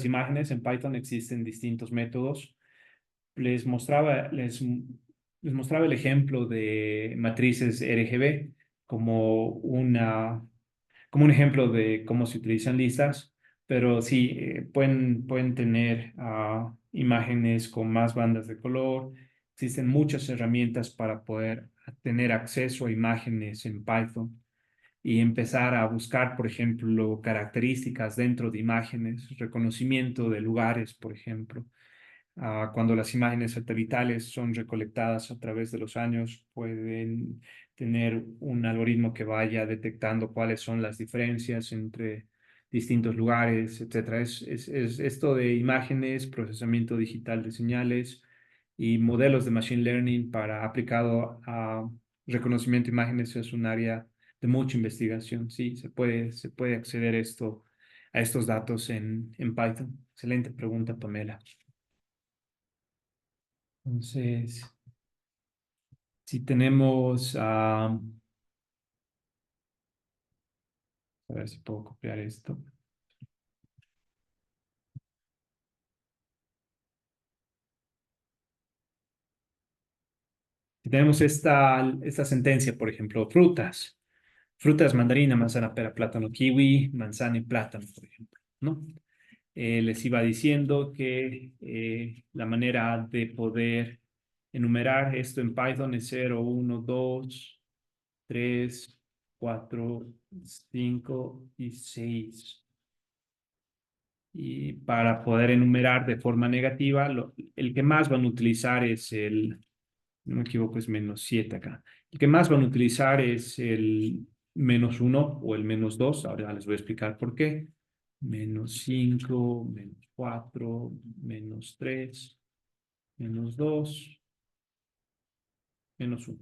imágenes en Python existen distintos métodos. Les mostraba, les, les mostraba el ejemplo de matrices RGB como como un ejemplo de cómo se utilizan listas, pero sí, pueden tener imágenes con más bandas de color. Existen muchas herramientas para poder tener acceso a imágenes en Python y empezar a buscar, por ejemplo, características dentro de imágenes, reconocimiento de lugares, por ejemplo. Cuando las imágenes satelitales son recolectadas a través de los años, pueden tener un algoritmo que vaya detectando cuáles son las diferencias entre distintos lugares, etcétera. Es esto de imágenes, procesamiento digital de señales y modelos de machine learning para aplicado a reconocimiento de imágenes es un área de mucha investigación. Sí, se puede acceder a estos datos en Python. Excelente pregunta, Pamela. Entonces, si tenemos, a ver si puedo copiar esto. Si tenemos esta sentencia, por ejemplo, frutas. Frutas, mandarina, manzana, pera, plátano, kiwi, manzana y plátano, por ejemplo, ¿no? Les iba diciendo que la manera de poder enumerar esto en Python es 0, 1, 2, 3, 4, 5 y 6. Y para poder enumerar de forma negativa, el que más van a utilizar es no me equivoco, es -7 acá. El que más van a utilizar es el -1 o el -2. Ahora les voy a explicar por qué. -5, -4, -3, -2, -1.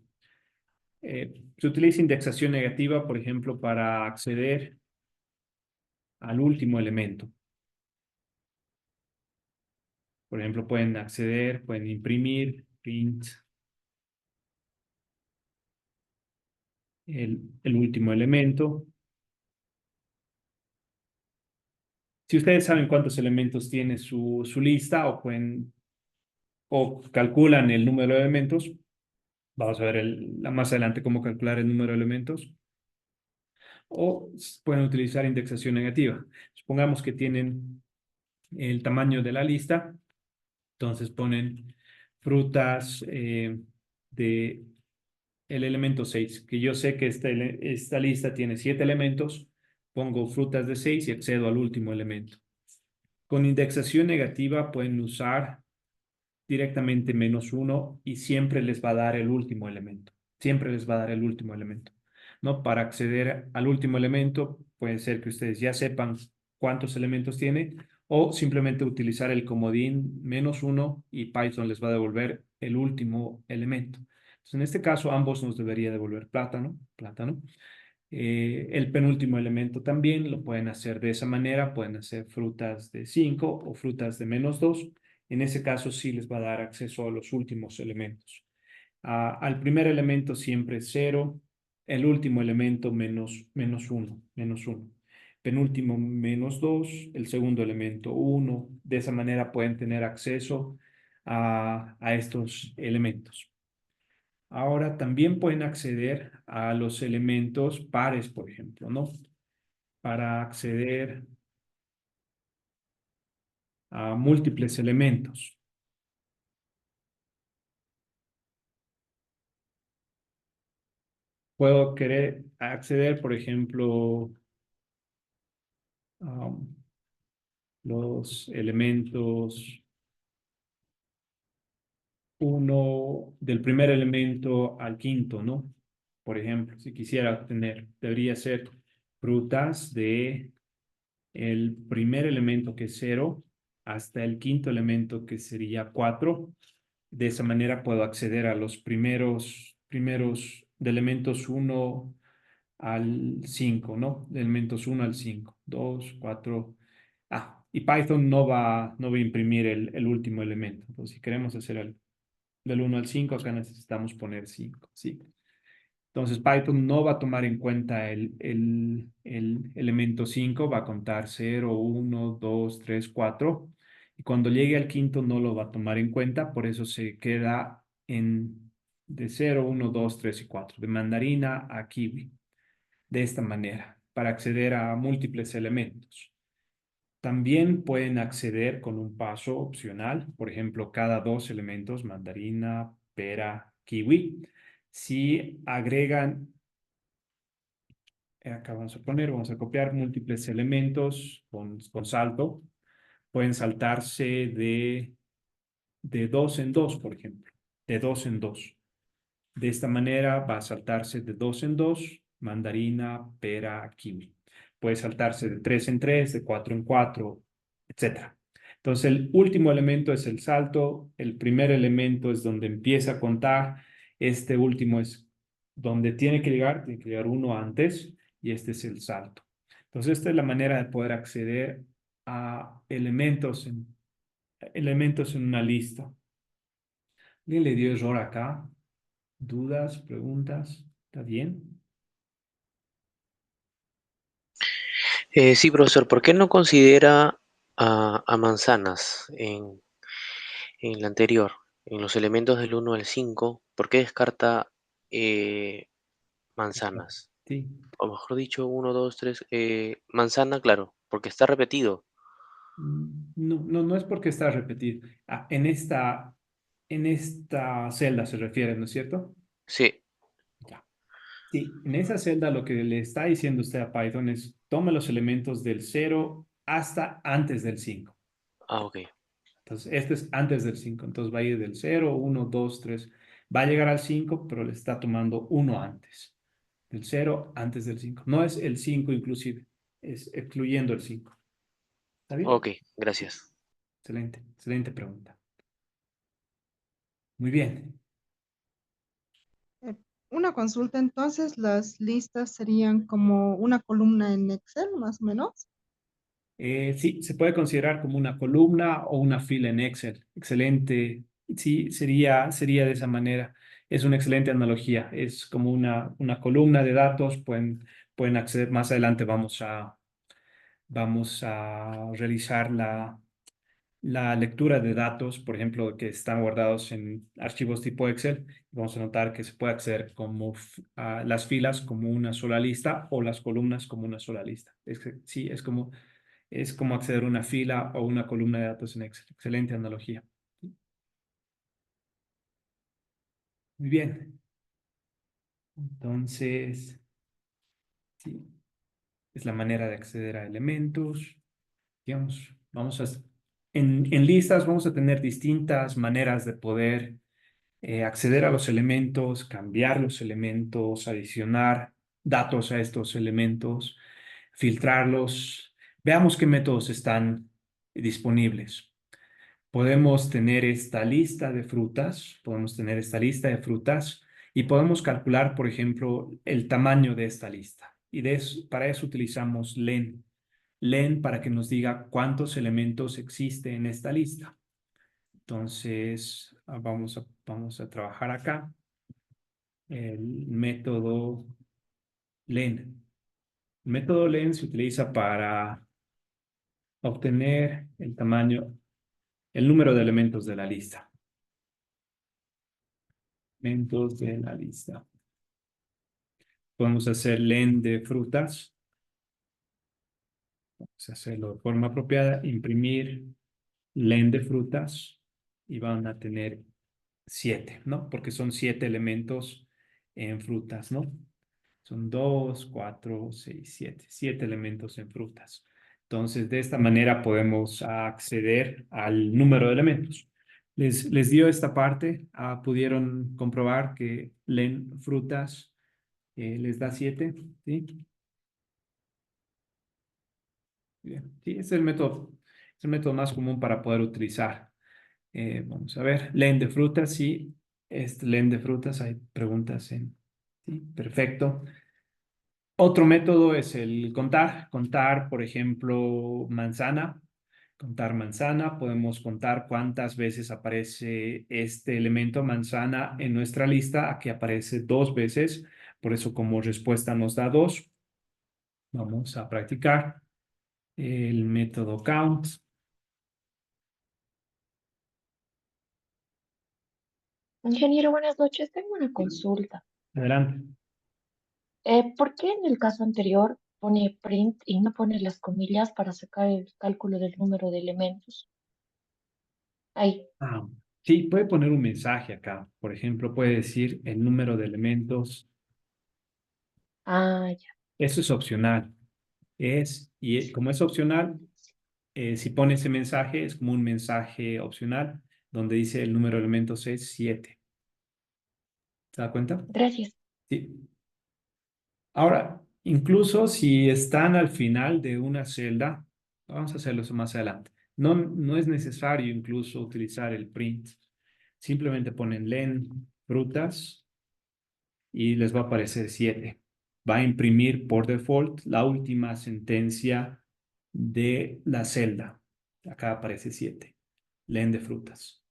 Se utiliza indexación negativa, por ejemplo, para acceder al último elemento. Por ejemplo, pueden acceder, pueden imprimir, print, el último elemento. Si ustedes saben cuántos elementos tiene su lista o calculan el número de elementos, vamos a ver más adelante cómo calcular el número de elementos, o pueden utilizar indexación negativa. Supongamos que tienen el tamaño de la lista, entonces ponen frutas de el elemento 6, que yo sé que esta lista tiene 7 elementos, pongo frutas de 6 y accedo al último elemento. Con indexación negativa pueden usar directamente -1 y siempre les va a dar el último elemento. Siempre les va a dar el último elemento, ¿no? Para acceder al último elemento, puede ser que ustedes ya sepan cuántos elementos tiene o simplemente utilizar el comodín -1 y Python les va a devolver el último elemento. Entonces, en este caso, ambos nos debería devolver plátano. El penúltimo elemento también lo pueden hacer de esa manera, pueden hacer frutas de 5 o frutas de -2. En ese caso sí les va a dar acceso a los últimos elementos. Al primer elemento siempre 0, el último elemento -1. Penúltimo -2, el segundo elemento 1. De esa manera pueden tener acceso a estos elementos. Ahora también pueden acceder a los elementos pares, por ejemplo, ¿no? Para acceder a múltiples elementos. Puedo querer acceder, por ejemplo, a los elementos uno del primer elemento al quinto, ¿no? Por ejemplo, si quisiera obtener, debería ser frutas de el primer elemento que es 0 hasta el quinto elemento que sería 4. De esa manera puedo acceder a los primeros de elementos 1 al 5, ¿no? De elementos 1 al 5, 2, 4. Y Python no va a imprimir el último elemento. Entonces, si queremos hacer del 1 al 5, acá necesitamos poner 5, ¿sí? Entonces, Python no va a tomar en cuenta el elemento 5, va a contar 0, 1, 2, 3, 4. Y cuando llegue al quinto no lo va a tomar en cuenta, por eso se queda de 0, 1, 2, 3 y 4, de mandarina a kiwi, de esta manera, para acceder a múltiples elementos. También pueden acceder con un paso opcional, por ejemplo, cada dos elementos, mandarina, pera, kiwi. Si agregan, acá vamos a copiar múltiples elementos con salto, pueden saltarse de dos en dos, por ejemplo, de dos en dos. De esta manera va a saltarse de dos en dos, mandarina, pera, kiwi. Puede saltarse de tres en tres, de cuatro en cuatro, etcétera. Entonces, el último elemento es el salto, el primer elemento es donde empieza a contar, este último es donde tiene que llegar uno antes, y este es el salto. Entonces, esta es la manera de poder acceder a elementos en una lista. ¿Alguien le dio error acá? ¿Dudas, preguntas? ¿Está bien? Sí, profesor, ¿por qué no considera a manzanas en la anterior, en los elementos del 1 al 5? ¿Por qué descarta eh, manzanas? Sí. O mejor dicho, uno, 2, 3. Manzana, claro, porque está repetido. No, no, no es porque está repetido. En esta celda se refiere, ¿no es cierto? Sí, Ya. Sí, en esa celda lo que le está diciendo usted a Python es toma los elementos del 0 hasta antes del 5. ok, Entonces, este es antes del 5. Entonces va a ir del 0, 1, 2, 3. Va a llegar al 5, pero le está tomando uno antes. Del 0 antes del 5. No es el 5 inclusive, es excluyendo el 5. ¿Está bien? ok, gracias. Excelente, excelente pregunta. Muy bien. Eh, Una consulta, entonces, las listas serían como una columna en Excel, más o menos. Sí, se puede considerar como una columna o una fila en Excel. Excelente. Sí, sería de esa manera. Es una excelente analogía. Es como una columna de datos. Pueden acceder. Más adelante vamos a realizar la lectura de datos, por ejemplo, que están guardados en archivos tipo Excel. Vamos a notar que se puede acceder como a las filas como una sola lista o las columnas como una sola lista. Sí, es como acceder a una fila o una columna de datos en Excel. Excelente analogía. Muy bien. Entonces, sí, es la manera de acceder a elementos. Digamos, en listas vamos a tener distintas maneras de poder acceder a los elementos, cambiar los elementos, adicionar datos a estos elementos, filtrarlos. Veamos qué métodos están disponibles. Podemos tener esta lista de frutas y podemos calcular, por ejemplo, el tamaño de esta lista. Y para eso utilizamos len. Len para que nos diga cuántos elementos existen en esta lista. Entonces, vamos a trabajar acá el método len. El método len se utiliza para obtener el número de elementos de la lista. Elementos de la lista. Podemos hacer len de frutas. Vamos a hacerlo de forma apropiada. Imprimir len de frutas y van a tener 7, ¿no? Porque son 7 elementos en frutas, ¿no? Son 2, 4, 6, 7. 7 elementos en frutas. Entonces, de esta manera podemos acceder al número de elementos. Les dio esta parte. Pudieron comprobar que len frutas les da 7, ¿sí? Bien. Sí, es el método más común para poder utilizar. Vamos a ver, len de frutas, sí. Len de frutas, hay preguntas en. Sí, perfecto. Otro método es el contar. Contar, por ejemplo, manzana. Contar manzana. Podemos contar cuántas veces aparece este elemento manzana en nuestra lista. Aquí aparece 2 veces. Por eso como respuesta nos da 2. Vamos a practicar el método count. Ingeniero, buenas noches. Tengo una consulta. Adelante. ¿Por qué en el caso anterior pone print y no pone las comillas para sacar el cálculo del número de elementos? Ahí. Ah, sí, puede poner un mensaje acá. Por ejemplo, puede decir el número de elementos. Ah, ya. Eso es opcional. Como es opcional, si pone ese mensaje, es como un mensaje opcional donde dice el número de elementos es 7. ¿Se da cuenta? Gracias. Sí. Ahora, incluso si están al final de una celda, vamos a hacerlo eso más adelante. No es necesario incluso utilizar el print. Simplemente ponen len frutas y les va a aparecer 7. Va a imprimir por default la última sentencia de la celda. Acá aparece 7. Len de frutas.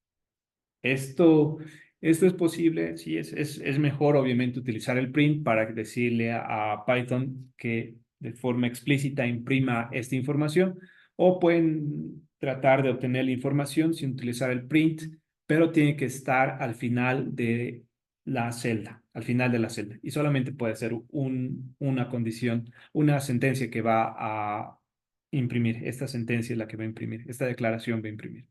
Esto, esto es posible, sí, es mejor obviamente utilizar el print para decirle a Python que de forma explícita imprima esta información, o pueden tratar de obtener la información sin utilizar el print, pero tiene que estar al final de la celda, al final de la celda, y solamente puede ser una condición, una sentencia que va a imprimir. Esta sentencia es la que va a imprimir, esta declaración va a imprimir.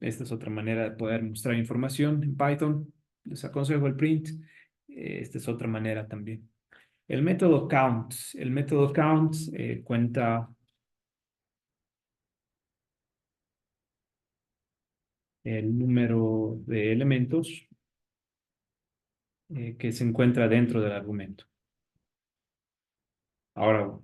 Esta es otra manera de poder mostrar información en Python. Les aconsejo el print. Esta es otra manera también. El método count. El método count cuenta el número de elementos que se encuentra dentro del argumento. Ahora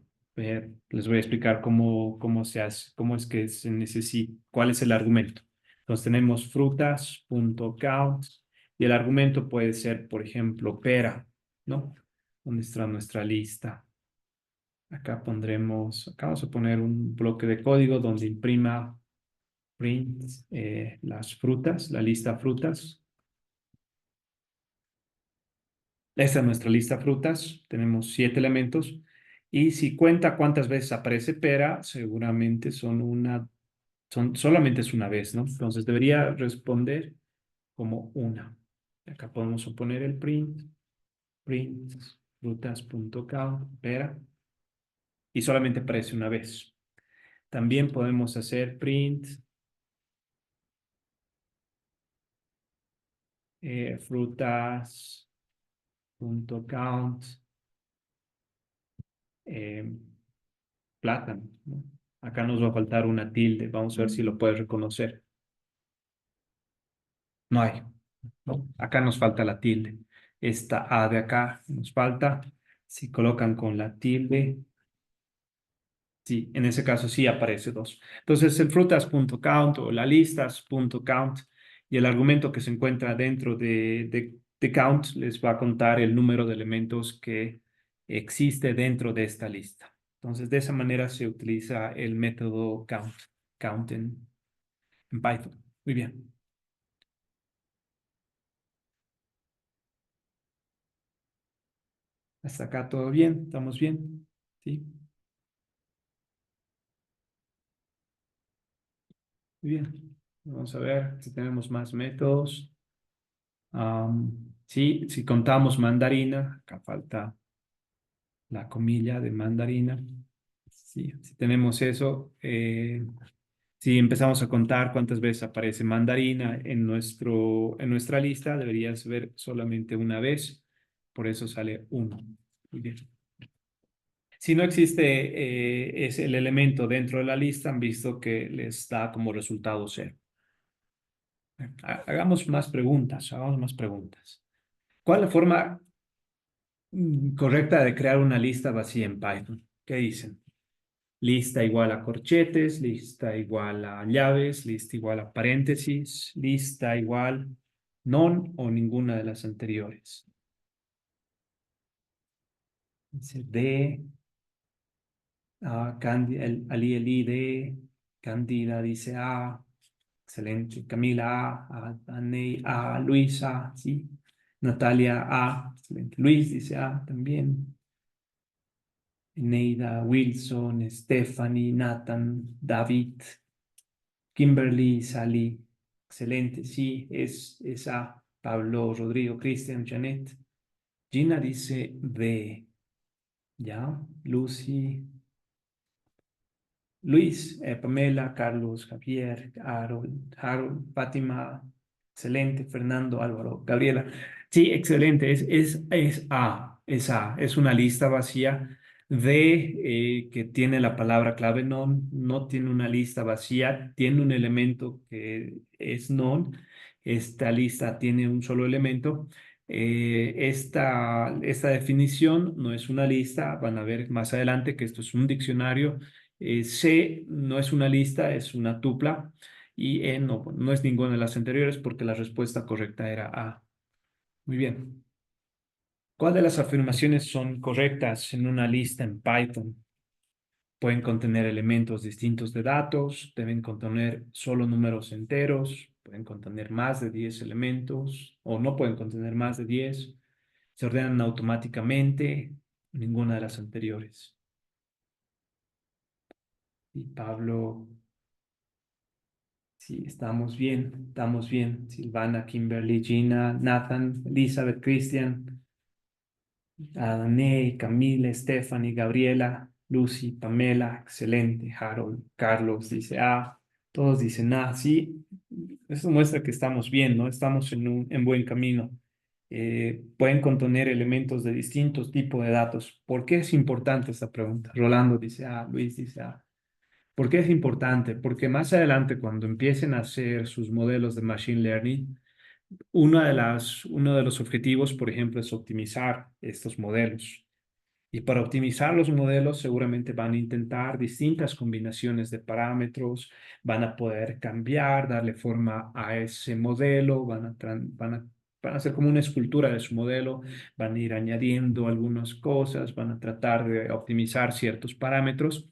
les voy a explicar cómo se hace, cómo es que se necesita, cuál es el argumento. Entonces tenemos frutas.count y el argumento puede ser, por ejemplo, pera, ¿no? ¿Dónde está nuestra lista? Acá vamos a poner un bloque de código donde imprima print las frutas, la lista frutas. Esta es nuestra lista frutas. Tenemos 7 elementos. Y si cuenta cuántas veces aparece pera, seguramente solamente es una vez, ¿no? Entonces debería responder como una. Acá podemos poner el print frutas.count, pera, y solamente aparece una vez. También podemos hacer print frutas.count plátano, ¿no? Acá nos va a faltar una tilde. Vamos a ver si lo puedes reconocer. No hay, ¿no? Acá nos falta la tilde. Esta A de acá nos falta. Si colocan con la tilde, sí, en ese caso sí aparece 2. Entonces el frutas.count o la listas.count y el argumento que se encuentra dentro de count les va a contar el número de elementos que existe dentro de esta lista. Entonces de esa manera se utiliza el método count en Python. Muy bien. Hasta acá todo bien, estamos bien. Sí, muy bien. Vamos a ver si tenemos más métodos. Sí, si contamos mandarina, acá falta la comilla de mandarina. Sí, si tenemos eso, si empezamos a contar cuántas veces aparece mandarina en nuestra lista, deberías ver solamente una vez, por eso sale 1. Muy bien. Si no existe es el elemento dentro de la lista, han visto que les da como resultado 0. Hagamos más preguntas, hagamos más preguntas. ¿Cuál es la forma correcta de crear una lista vacía en Python? ¿Qué dicen? Lista igual a corchetes, lista igual a llaves, lista igual a paréntesis, lista igual none o ninguna de las anteriores. dice de, Ali, Eli, de, Candida dice A, excelente, Camila A, Aney A, Luisa, sí, Natalia A, excelente, Luis dice A también, Neida, Wilson, Stephanie, Nathan, David, Kimberly, Sally, excelente, sí, es A, Pablo, Rodrigo, Cristian, Janet, Gina dice B, ya, Lucy, Luis, Pamela, Carlos, Javier, Harold, Fátima, excelente, Fernando, Álvaro, Gabriela. Sí, excelente, es A, es una lista vacía de que tiene la palabra clave non, no tiene una lista vacía, tiene un elemento que es non, esta lista tiene un solo elemento. Esta definición no es una lista, van a ver más adelante que esto es un diccionario. C no es una lista, es una tupla. Y E no, no es ninguna de las anteriores porque la respuesta correcta era A. Muy bien. ¿Cuál de las afirmaciones son correctas en una lista en Python? Pueden contener elementos distintos de datos, deben contener solo números enteros, pueden contener más de 10 elementos o no pueden contener más de 10. Se ordenan automáticamente, ninguna de las anteriores. Y Pablo, sí, estamos bien, estamos bien. Silvana, Kimberly, Gina, Nathan, Elizabeth, Christian, Adane, Camila, Stephanie, Gabriela, Lucy, Pamela, excelente. Harold, Carlos dice A, todos dicen A, sí. Eso muestra que estamos bien, ¿no? Estamos en buen camino. Pueden contener elementos de distintos tipos de datos. ¿Por qué es importante esta pregunta? Rolando dice A, Luis dice A. ¿Por qué es importante? Porque más adelante, cuando empiecen a hacer sus modelos de Machine Learning, uno de los objetivos, por ejemplo, es optimizar estos modelos. Y para optimizar los modelos, seguramente van a intentar distintas combinaciones de parámetros, van a poder cambiar, darle forma a ese modelo, van a hacer como una escultura de su modelo, van a ir añadiendo algunas cosas, van a tratar de optimizar ciertos parámetros.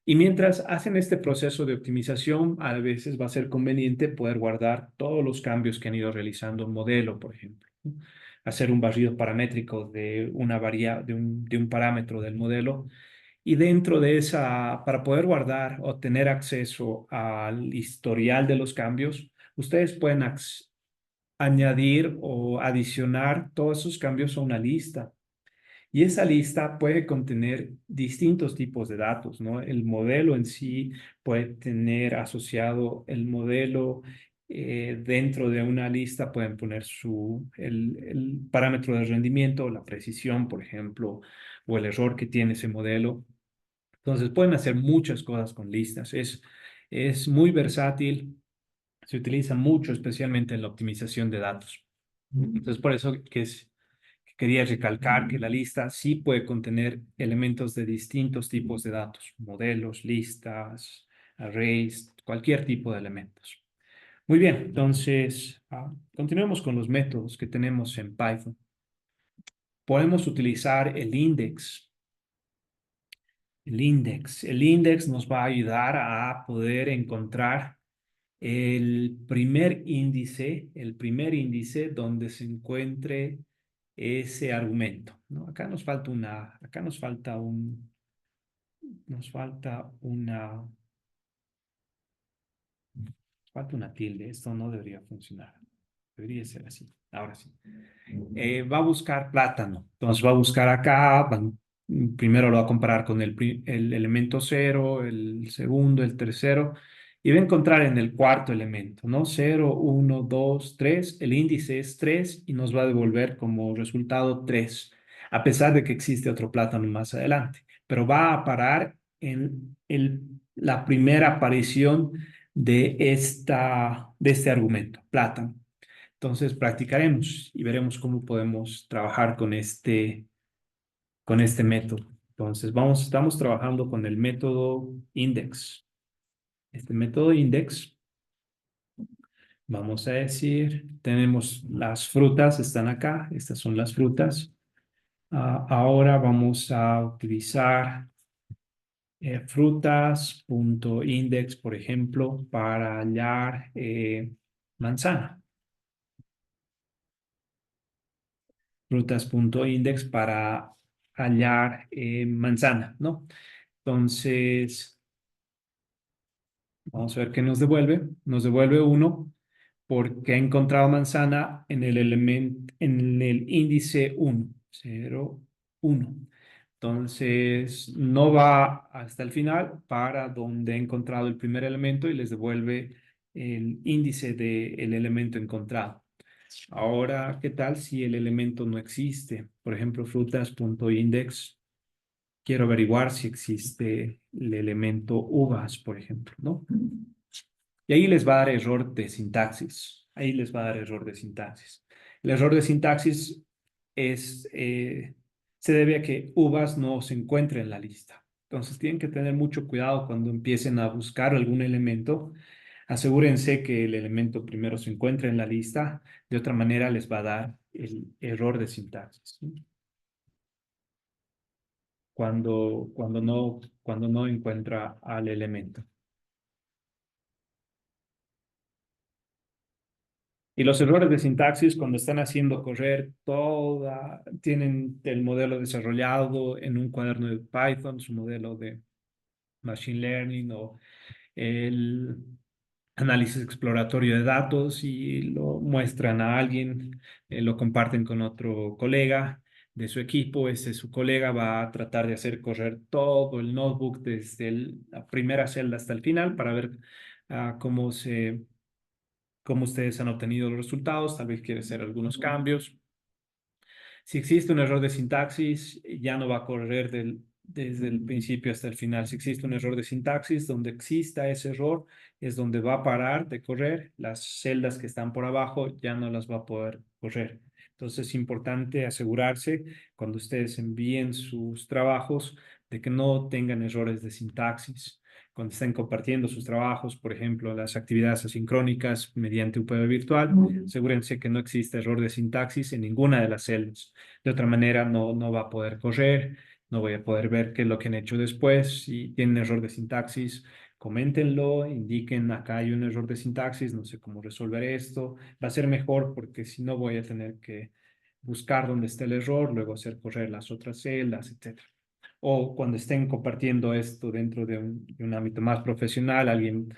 Y mientras hacen este proceso de optimización, a veces va a ser conveniente poder guardar todos los cambios que han ido realizando un modelo, por ejemplo, ¿no? Hacer un barrido paramétrico de un parámetro del modelo. Y dentro de para poder guardar o tener acceso al historial de los cambios, ustedes pueden añadir o adicionar todos esos cambios a una lista. Y esa lista puede contener distintos tipos de datos, ¿no? El modelo en sí puede tener asociado el modelo dentro de una lista, pueden poner el parámetro de rendimiento, la precisión, por ejemplo, o el error que tiene ese modelo. Entonces pueden hacer muchas cosas con listas. Es muy versátil, se utiliza mucho, especialmente en la optimización de datos. Entonces, por eso quería recalcar que la lista sí puede contener elementos de distintos tipos de datos, modelos, listas, arrays, cualquier tipo de elementos. Muy bien, entonces continuemos con los métodos que tenemos en Python. Podemos utilizar el index. El index nos va a ayudar a poder encontrar el primer índice donde se encuentre ese argumento, ¿no? Acá falta una tilde. Esto no debería funcionar. Debería ser así. Ahora sí. Va a buscar plátano. Entonces va a buscar acá. Primero lo va a comparar con el elemento 0, el segundo, el tercero. Y va a encontrar en el cuarto elemento, ¿no? 0, 1, 2, 3. El índice es 3 y nos va a devolver como resultado 3, a pesar de que existe otro plátano más adelante. Pero va a parar en la primera aparición de este argumento, plátano. Entonces practicaremos y veremos cómo podemos trabajar con este método. Entonces estamos trabajando con el método index. Este método index, vamos a decir, tenemos las frutas, están acá, estas son las frutas. Ahora vamos a utilizar frutas.index, por ejemplo, para hallar manzana. Frutas.index para hallar manzana, ¿no? Entonces, vamos a ver qué nos devuelve. Nos devuelve 1 porque ha encontrado manzana en el elemento, en el índice 1, 0, 1. Entonces, no va hasta el final para donde ha encontrado el primer elemento y les devuelve el índice del elemento encontrado. Ahora, ¿qué tal si el elemento no existe? Por ejemplo, frutas.index. Quiero averiguar si existe el elemento uvas, por ejemplo, ¿no? Y ahí les va a dar error de sintaxis. Ahí les va a dar error de sintaxis. El error de sintaxis es, se debe a que uvas no se encuentra en la lista. Entonces tienen que tener mucho cuidado cuando empiecen a buscar algún elemento. Asegúrense que el elemento primero se encuentre en la lista. De otra manera les va a dar el error de sintaxis, ¿sí? Cuando no encuentra al elemento. Y los errores de sintaxis, cuando están haciendo correr tienen el modelo desarrollado en un cuaderno de Python, su modelo de Machine Learning o el análisis exploratorio de datos y lo muestran a alguien, lo comparten con otro colega de su equipo. Su colega va a tratar de hacer correr todo el notebook desde la primera celda hasta el final para ver cómo ustedes han obtenido los resultados, tal vez quiere hacer algunos cambios. Si existe un error de sintaxis, ya no va a correr desde el principio hasta el final. Si existe un error de sintaxis, donde exista ese error, es donde va a parar de correr. Las celdas que están por abajo ya no las va a poder correr. Entonces es importante asegurarse cuando ustedes envíen sus trabajos de que no tengan errores de sintaxis. Cuando estén compartiendo sus trabajos, por ejemplo, las actividades asincrónicas mediante UPV virtual, asegúrense que no existe error de sintaxis en ninguna de las celdas. De otra manera, no va a poder correr, no voy a poder ver qué es lo que han hecho después. Si tienen error de sintaxis, coméntenlo, indiquen acá hay un error de sintaxis, no sé cómo resolver esto. Va a ser mejor porque si no voy a tener que buscar dónde está el error, luego hacer correr las otras celdas, etcétera. O cuando estén compartiendo esto dentro de un ámbito más profesional, alguien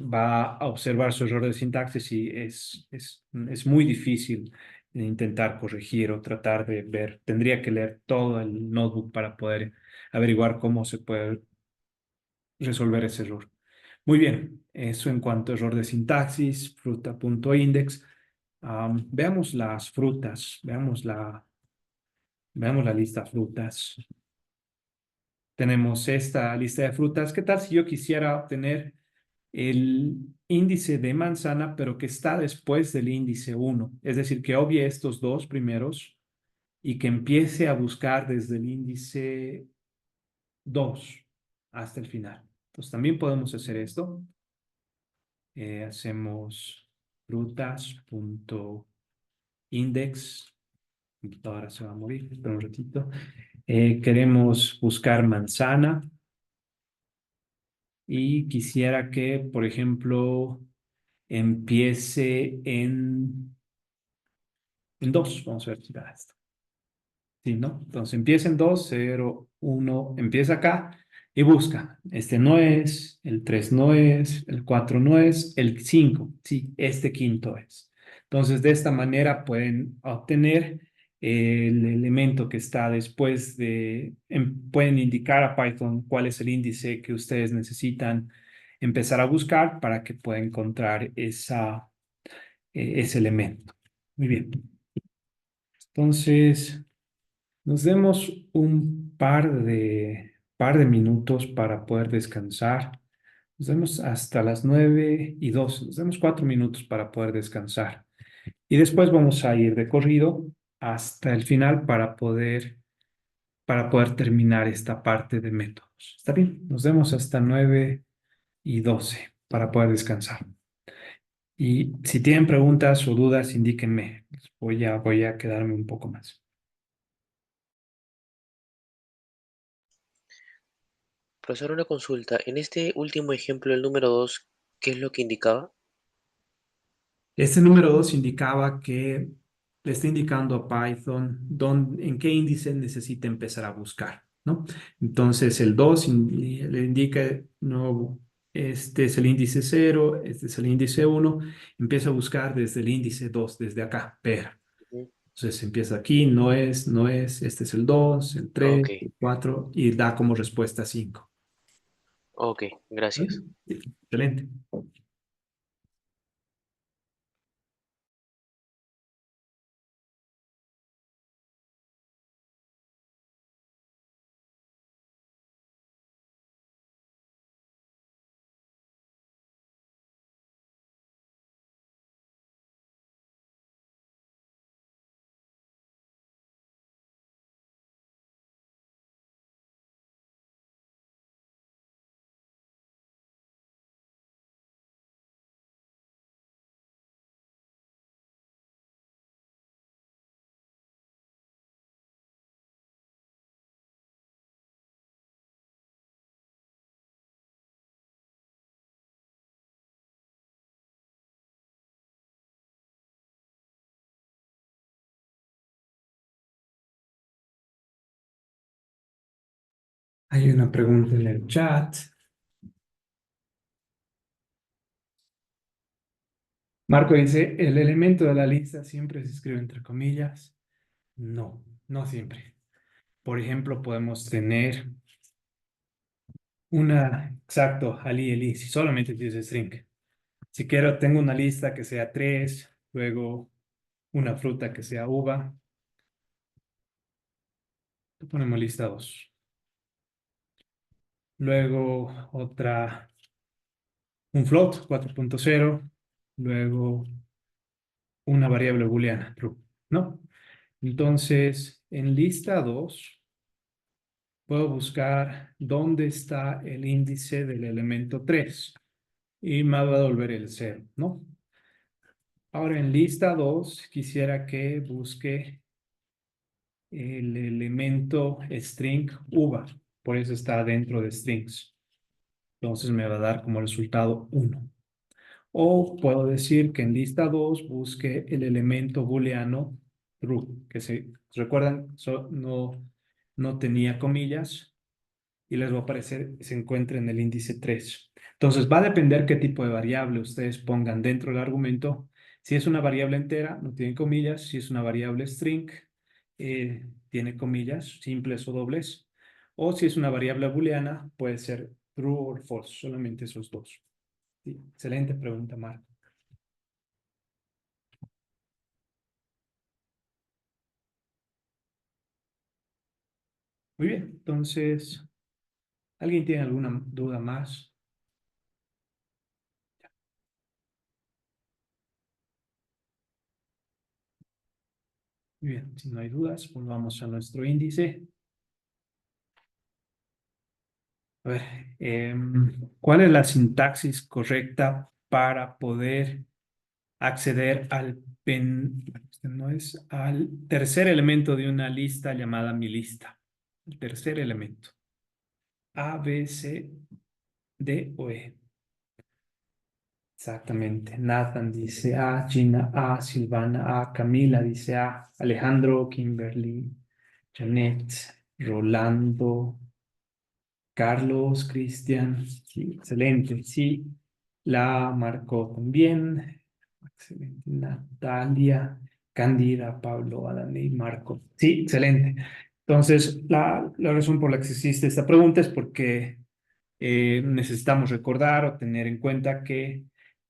va a observar su error de sintaxis y es muy difícil intentar corregir o tratar de ver. Tendría que leer todo el notebook para poder averiguar cómo se puede resolver ese error. Muy bien, eso en cuanto a error de sintaxis, fruta.index. Veamos las frutas, veamos la lista frutas. Tenemos esta lista de frutas. ¿Qué tal si yo quisiera obtener el índice de manzana, pero que está después del índice 1? Es decir, que obvie estos dos primeros y que empiece a buscar desde el índice 2 hasta el final. Entonces también podemos hacer esto. Hacemos frutas.index. La computadora se va a morir, espera un ratito. Queremos buscar manzana. Y quisiera que, por ejemplo, empiece en 2. Vamos a ver si da esto. Sí, ¿no? Entonces empieza en 2, 0, 1, empieza acá y busca. Este no es, el 3 no es, el 4 no es, el 5, sí, este quinto es. Entonces, de esta manera pueden obtener el elemento que está después pueden indicar a Python cuál es el índice que ustedes necesitan empezar a buscar para que pueda encontrar ese elemento. Muy bien. Entonces, nos demos un par de minutos para poder descansar. Nos demos hasta las 9:02. Nos demos 4 minutos para poder descansar. Y después vamos a ir de corrido hasta el final para poder terminar esta parte de métodos. ¿Está bien? Nos vemos hasta 9:12 para poder descansar. Y si tienen preguntas o dudas, indíquenme. Voy a quedarme un poco más. Profesor, una consulta. En este último ejemplo, el número 2, ¿qué es lo que indicaba? Este número 2 indicaba que le está indicando a Python en qué índice necesita empezar a buscar, ¿no? Entonces el 2 le indica, no, este es el índice 0, este es el índice 1, empieza a buscar desde el índice 2, desde acá, pero. Ujú. Entonces empieza aquí, no es, este es el 2, el 3, Ok, el 4 y da como respuesta 5. ok, ¿Vale? gracias. Excelente. Hay una pregunta en el chat. Marco dice, ¿el elemento de la lista siempre se escribe entre comillas? No, no siempre. Por ejemplo, podemos tener exacto, Ali, Eli, si solamente dice string. Si quiero, tengo una lista que sea 3, luego una fruta que sea uva, le ponemos lista 2. Luego un float 4.0, luego una variable booleana, true, ¿no? Entonces, en lista 2 puedo buscar dónde está el índice del elemento 3 y me va a devolver el 0, ¿no? Ahora en lista 2 quisiera que busque el elemento string uva, por eso está dentro de strings. Entonces me va a dar como resultado 1. O puedo decir que en lista 2 busque el elemento booleano true, que se recuerdan, no tenía comillas y les va a aparecer, se encuentra en el índice 3. Entonces va a depender qué tipo de variable ustedes pongan dentro del argumento. Si es una variable entera, no tiene comillas. Si es una variable string, tiene comillas, simples o dobles. O si es una variable booleana, puede ser true o false, solamente esos dos. Sí, excelente pregunta, Marco. Muy bien, entonces, ¿alguien tiene alguna duda más? Muy bien, si no hay dudas, volvamos a nuestro índice. A ver, ¿cuál es la sintaxis correcta para poder acceder no es, al tercer elemento de una lista llamada mi lista? El tercer elemento. A, B, C, D o E. Exactamente. Nathan dice A, Gina A, Silvana A, Camila dice A, Alejandro, Kimberly, Janet, Rolando, Carlos, Cristian, sí, excelente, sí, la marcó también, excelente, Natalia, Cándida, Pablo, Adán y Marco, sí, excelente. Entonces, la razón por la que existe esta pregunta es porque necesitamos recordar o tener en cuenta que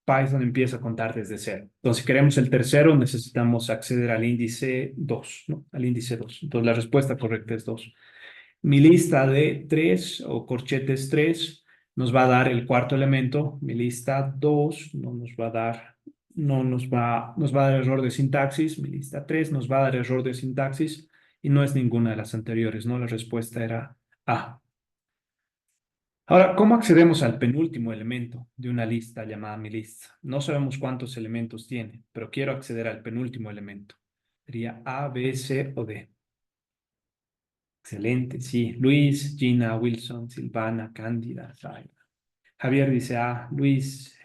Python empieza a contar desde cero. Entonces, si queremos el tercero, necesitamos acceder al índice 2, ¿no? Al índice 2. Entonces, la respuesta correcta es 2. Mi lista de 3 o corchetes 3 nos va a dar el cuarto elemento. Mi lista 2 no nos va a dar, no nos va a dar error de sintaxis. Mi lista 3 nos va a dar error de sintaxis y no es ninguna de las anteriores, ¿no? La respuesta era A. Ahora, ¿cómo accedemos al penúltimo elemento de una lista llamada mi lista? No sabemos cuántos elementos tiene, pero quiero acceder al penúltimo elemento. Sería A, B, C o D. Excelente, sí. Luis, Gina, Wilson, Silvana, Cándida, Zaira. Javier dice Luis,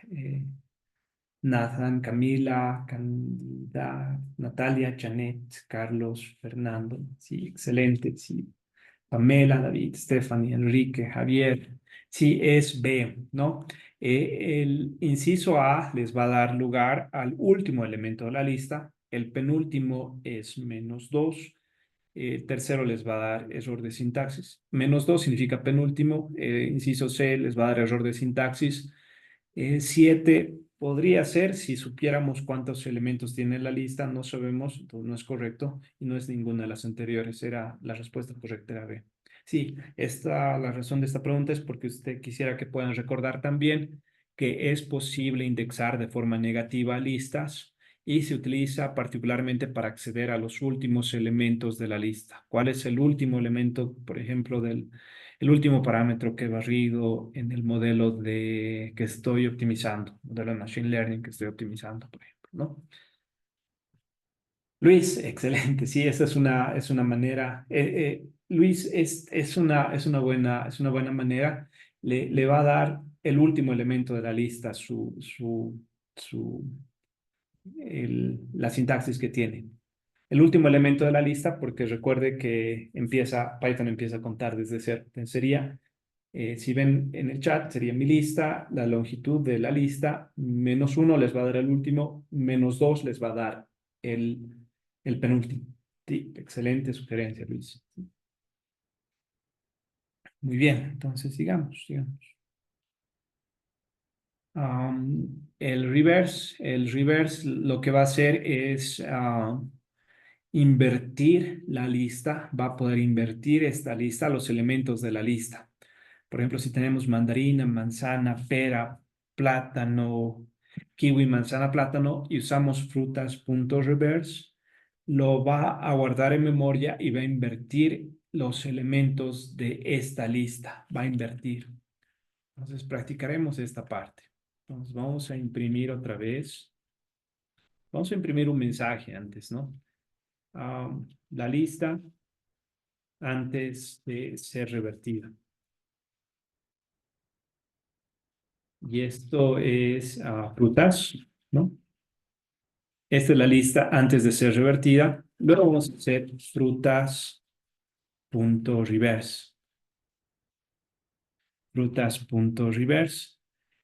Nathan, Camila, Candida, Natalia, Janet, Carlos, Fernando. Sí, excelente, sí. Pamela, David, Stephanie, Enrique, Javier. Sí, es B, ¿no? El inciso A les va a dar lugar al último elemento de la lista. El penúltimo es -2. Tercero les va a dar error de sintaxis. -2 significa penúltimo. Inciso C les va a dar error de sintaxis. 7 podría ser si supiéramos cuántos elementos tiene la lista. No sabemos, entonces no es correcto y no es ninguna de las anteriores. La respuesta correcta era B. Sí, la razón de esta pregunta es porque usted quisiera que puedan recordar también que es posible indexar de forma negativa listas y se utiliza particularmente para acceder a los últimos elementos de la lista. ¿Cuál es el último elemento, por ejemplo, el último parámetro que he barrido en el modelo que estoy optimizando, modelo de Machine Learning que estoy optimizando, por ejemplo, ¿no? Luis, excelente. Sí, esa es una manera. Luis, es una buena manera. Le va a dar el último elemento de la lista, su, la sintaxis que tiene. El último elemento de la lista, porque recuerde que Python empieza a contar desde cero. Entonces sería, si ven en el chat, sería mi lista, la longitud de la lista, -1 les va a dar el último, -2 les va a dar el penúltimo. Sí, excelente sugerencia, Luis. Muy bien, entonces sigamos. El reverse lo que va a hacer es invertir la lista, va a poder invertir esta lista, los elementos de la lista. Por ejemplo, si tenemos mandarina, manzana, pera, plátano, kiwi, manzana, plátano y usamos frutas.reverse, lo va a guardar en memoria y va a invertir los elementos de esta lista. Va a invertir. Entonces practicaremos esta parte. Entonces vamos a imprimir otra vez. Vamos a imprimir un mensaje antes, ¿no? La lista antes de ser revertida. Y esto es frutas, ¿no? Esta es la lista antes de ser revertida. Luego vamos a hacer frutas.reverse. Frutas.reverse.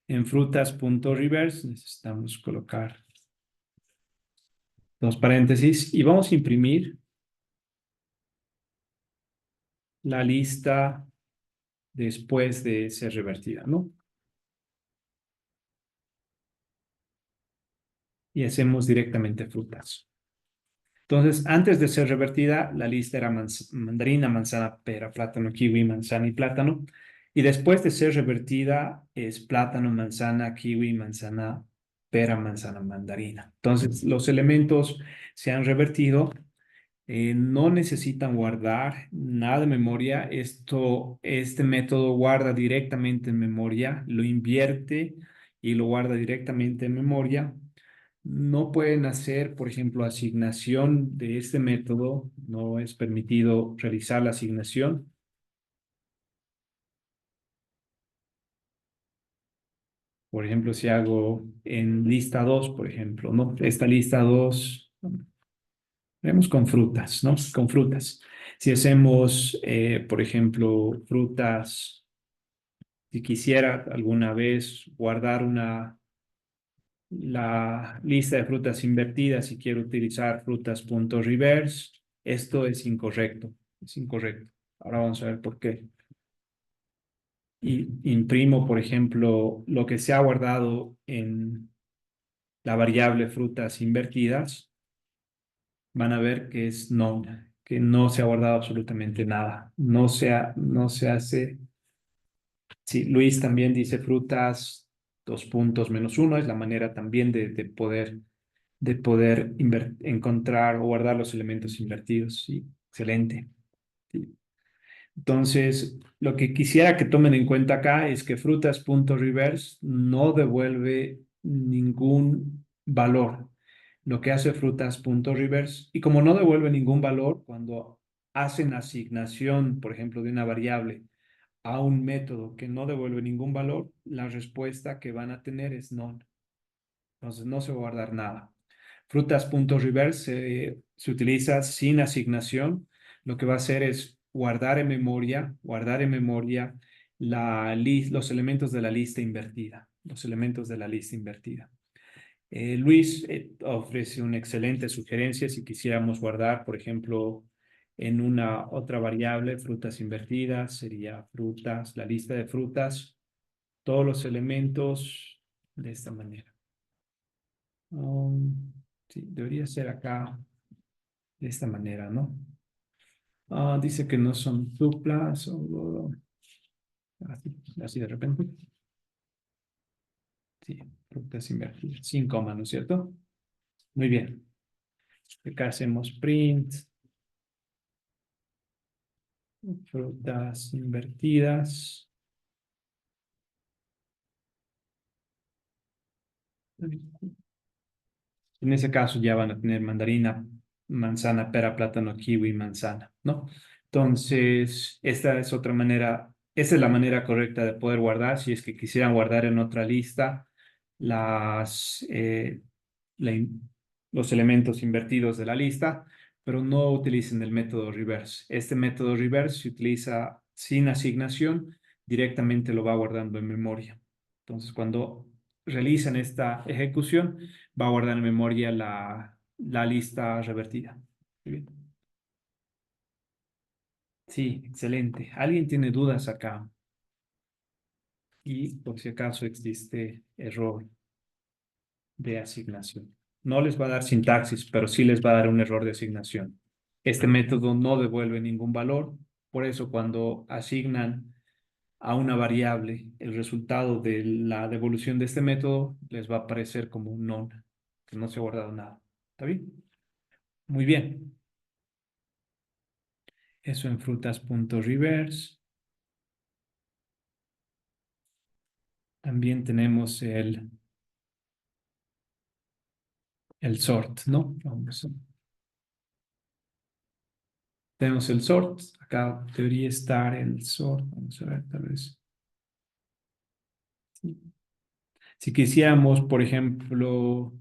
En frutas.reverse necesitamos colocar dos paréntesis y vamos a imprimir la lista después de ser revertida, ¿no? Y hacemos directamente frutas. Entonces, antes de ser revertida, la lista era mandarina, manzana, pera, plátano, kiwi, manzana y plátano. Y después de ser revertida es plátano, manzana, kiwi, manzana, pera, manzana, mandarina. Entonces, los elementos se han revertido. No necesitan guardar nada de memoria. Este método guarda directamente en memoria, lo invierte y lo guarda directamente en memoria. No pueden hacer, por ejemplo, asignación de este método. No es permitido realizar la asignación. Por ejemplo, si hago en lista 2, por ejemplo, ¿no? Esta lista 2, vemos con frutas, ¿no? Con frutas. Si hacemos, por ejemplo, frutas, si quisiera alguna vez guardar la lista de frutas invertidas y quiero utilizar frutas.reverse, esto es incorrecto. Es incorrecto. Ahora vamos a ver por qué. Y imprimo, por ejemplo, lo que se ha guardado en la variable frutas invertidas. Van a ver que es none, que no se ha guardado absolutamente nada. No se hace. Sí, Luis también dice frutas, -1, es la manera también de poder encontrar o guardar los elementos invertidos. Sí, excelente. Sí. Entonces, lo que quisiera que tomen en cuenta acá es que frutas.reverse no devuelve ningún valor. Lo que hace frutas.reverse, y como no devuelve ningún valor, cuando hacen asignación, por ejemplo, de una variable a un método que no devuelve ningún valor, la respuesta que van a tener es none. Entonces no se va a guardar nada. Frutas.reverse se utiliza sin asignación. Lo que va a hacer es guardar en memoria los elementos de la lista invertida. Los elementos de la lista invertida. Luis ofrece una excelente sugerencia si quisiéramos guardar, por ejemplo, en una otra variable, frutas invertidas, sería frutas, la lista de frutas, todos los elementos de esta manera. Sí, debería ser acá de esta manera, ¿no? Dice que no son tuplas o así de repente. Sí, frutas invertidas, sin coma, ¿no es cierto? Muy bien. Acá hacemos print, frutas invertidas. En ese caso ya van a tener mandarina, manzana, pera, plátano, kiwi, manzana, ¿no? Entonces, esta es otra manera, esa es la manera correcta de poder guardar. Si es que quisieran guardar en otra lista las, la los elementos invertidos de la lista, pero no utilicen el método reverse. Este método reverse se utiliza sin asignación, directamente lo va guardando en memoria. Entonces, cuando realizan esta ejecución, va a guardar en memoria la lista revertida. Muy bien. Sí, excelente. ¿Alguien tiene dudas acá? Y por si acaso existe error de asignación. No les va a dar sintaxis, pero sí les va a dar un error de asignación. Este método no devuelve ningún valor, por eso cuando asignan a una variable el resultado de la devolución de este método, les va a aparecer como un none, que no se ha guardado nada. ¿Está bien? Muy bien. Eso en frutas.reverse. También tenemos el sort, ¿no? Tenemos el sort. Acá debería estar el sort. Vamos a ver, tal vez. Sí. Si quisiéramos, por ejemplo,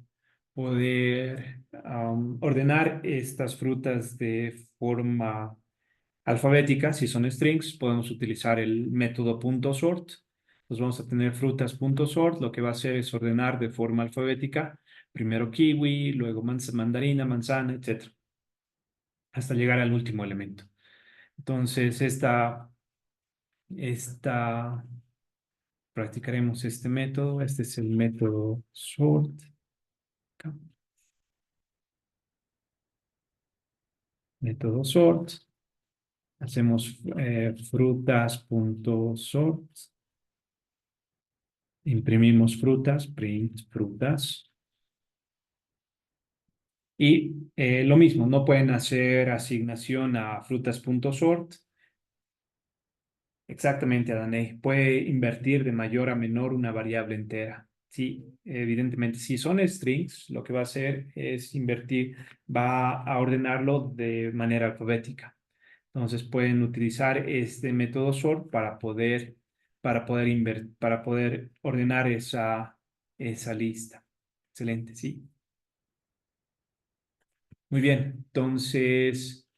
poder ordenar estas frutas de forma alfabética, si son strings, podemos utilizar el método .sort. Entonces vamos a tener frutas.sort, lo que va a hacer es ordenar de forma alfabética, primero kiwi, luego mandarina, manzana, etc. Hasta llegar al último elemento. Entonces, practicaremos este método. Este es el método sort. Acá. Método sort. Hacemos frutas.sort. Imprimimos frutas, print frutas. Y lo mismo, no pueden hacer asignación a frutas.sort. Exactamente, Adaney. Puede invertir de mayor a menor una variable entera. Sí, evidentemente, si son strings, lo que va a hacer es invertir, va a ordenarlo de manera alfabética. Entonces pueden utilizar este método sort para poder ordenar esa lista. Excelente, sí. Muy bien, entonces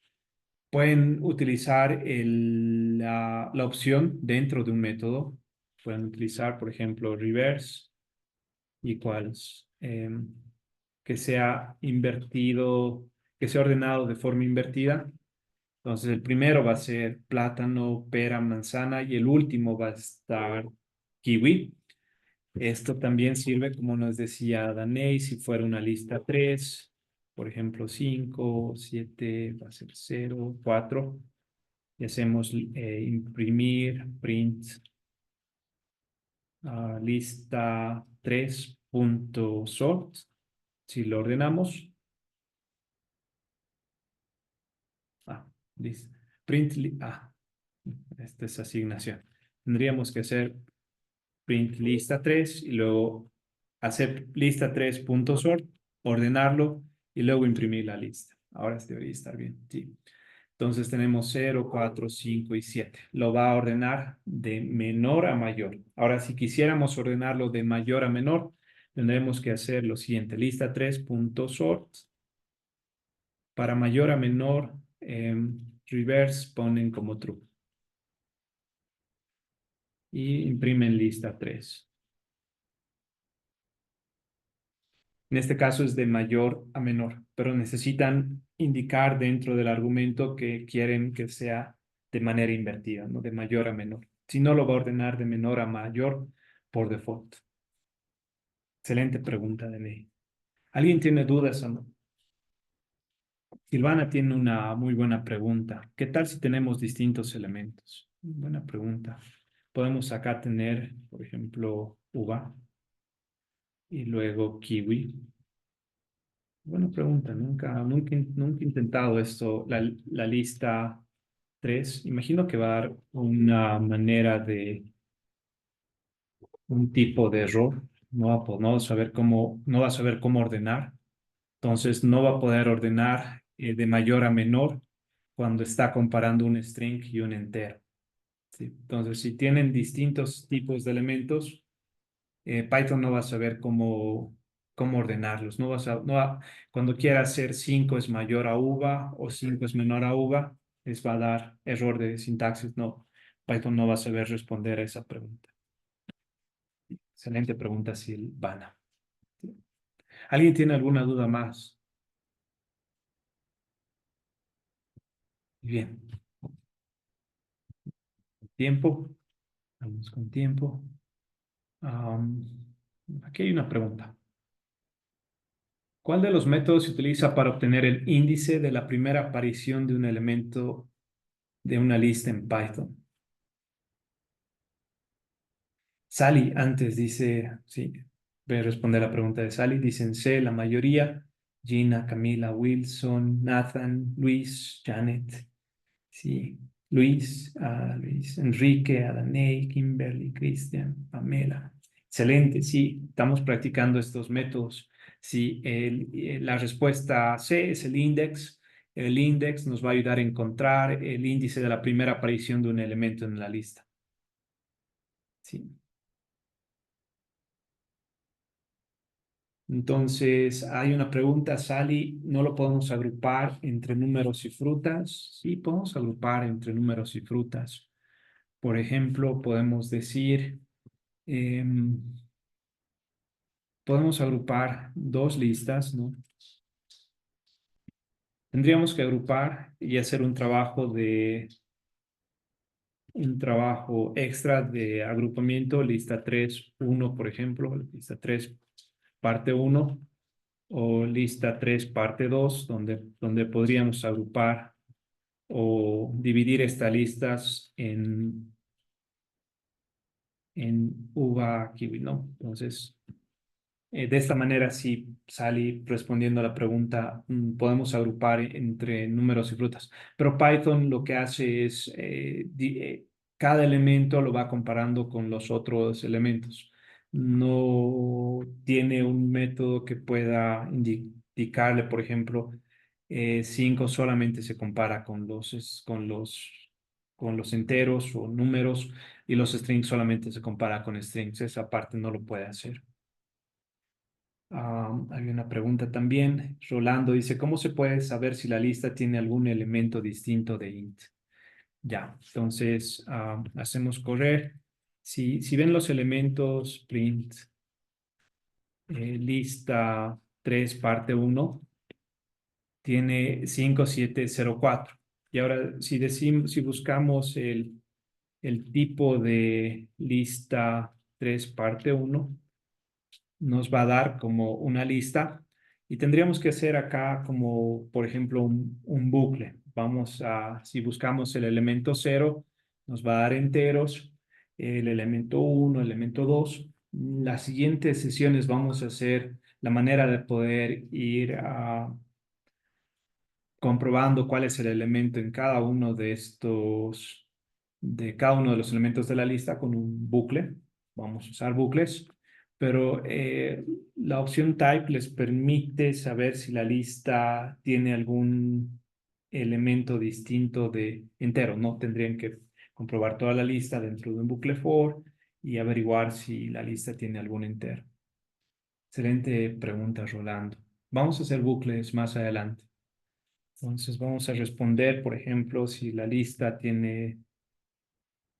pueden utilizar la opción dentro de un método. Pueden utilizar, por ejemplo, reverse equals, que sea invertido, que sea ordenado de forma invertida. Entonces el primero va a ser plátano, pera, manzana y el último va a estar kiwi. Esto también sirve, como nos decía Daney, si fuera una lista 3, por ejemplo 5, 7, va a ser 0, 4. Y hacemos imprimir, print, lista 3.sort. Si lo ordenamos, print, esta es asignación. Tendríamos que hacer print lista 3 y luego hacer lista 3.sort, ordenarlo y luego imprimir la lista. Ahora debería estar bien, sí. Entonces tenemos 0, 4, 5 y 7. Lo va a ordenar de menor a mayor. Ahora, si quisiéramos ordenarlo de mayor a menor, tendremos que hacer lo siguiente. Lista 3.sort. Para mayor a menor, reverse ponen como true. Y imprimen lista 3. En este caso es de mayor a menor, pero necesitan indicar dentro del argumento que quieren que sea de manera invertida, ¿no? De mayor a menor. Si no, lo va a ordenar de menor a mayor por default. Excelente pregunta, Dene. ¿Alguien tiene dudas o no? Silvana tiene una muy buena pregunta. ¿Qué tal si tenemos distintos elementos? Buena pregunta. Podemos acá tener, por ejemplo, uva y luego kiwi. Buena pregunta. Nunca he intentado esto. La lista 3. Imagino que va a dar una manera de un tipo de error. No va a saber no va a saber cómo ordenar. Entonces no va a poder ordenar de mayor a menor cuando está comparando un string y un entero. ¿Sí? Entonces, si tienen distintos tipos de elementos, Python no va a saber cómo ordenarlos. Cuando quiera hacer 5 es mayor a uva o 5 es menor a uva, les va a dar error de sintaxis. No, Python no va a saber responder a esa pregunta. Excelente pregunta, Silvana. ¿Alguien tiene alguna duda más? Bien. Tiempo. Vamos con tiempo. Aquí hay una pregunta. ¿Cuál de los métodos se utiliza para obtener el índice de la primera aparición de un elemento de una lista en Python? Sally antes dice, sí, voy a responder la pregunta de Sally. Dicen C, la mayoría. Gina, Camila, Wilson, Nathan, Luis, Janet. Sí, Luis, Enrique, Adaney, Kimberly, Christian, Pamela. Excelente, sí, estamos practicando estos métodos. Sí, la respuesta C es el index. El index nos va a ayudar a encontrar el índice de la primera aparición de un elemento en la lista. Sí. Entonces, hay una pregunta, Sally, ¿no lo podemos agrupar entre números y frutas? Sí, podemos agrupar entre números y frutas. Por ejemplo, podemos decir, podemos agrupar dos listas, ¿no? Tendríamos que agrupar y hacer un trabajo extra de agrupamiento, lista 3, 1, por ejemplo, lista 3, parte 1, o lista 3, parte 2, donde podríamos agrupar o dividir estas listas en uva, kiwi, ¿no? Entonces, de esta manera, sí, Sally, respondiendo a la pregunta, podemos agrupar entre números y frutas. Pero Python lo que hace es, cada elemento lo va comparando con los otros elementos. No tiene un método que pueda indicarle, por ejemplo, 5 solamente se compara con los enteros o números y los strings solamente se compara con strings. Esa parte no lo puede hacer. Hay una pregunta también. Rolando dice, ¿cómo se puede saber si la lista tiene algún elemento distinto de int? Ya, entonces hacemos correr. Si ven los elementos print lista 3 parte 1, tiene 5704. Y ahora si buscamos el tipo de lista 3 parte 1, nos va a dar como una lista y tendríamos que hacer acá como, por ejemplo, un bucle. Si buscamos el elemento 0, nos va a dar enteros, el elemento 1, el elemento 2. Las siguientes sesiones vamos a hacer la manera de poder ir comprobando cuál es el elemento en cada uno de cada uno de los elementos de la lista con un bucle. Vamos a usar bucles, pero la opción type les permite saber si la lista tiene algún elemento distinto de entero, ¿no? Tendrían que comprobar toda la lista dentro de un bucle for y averiguar si la lista tiene algún entero. Excelente pregunta, Rolando. Vamos a hacer bucles más adelante. Entonces vamos a responder, por ejemplo, si la lista tiene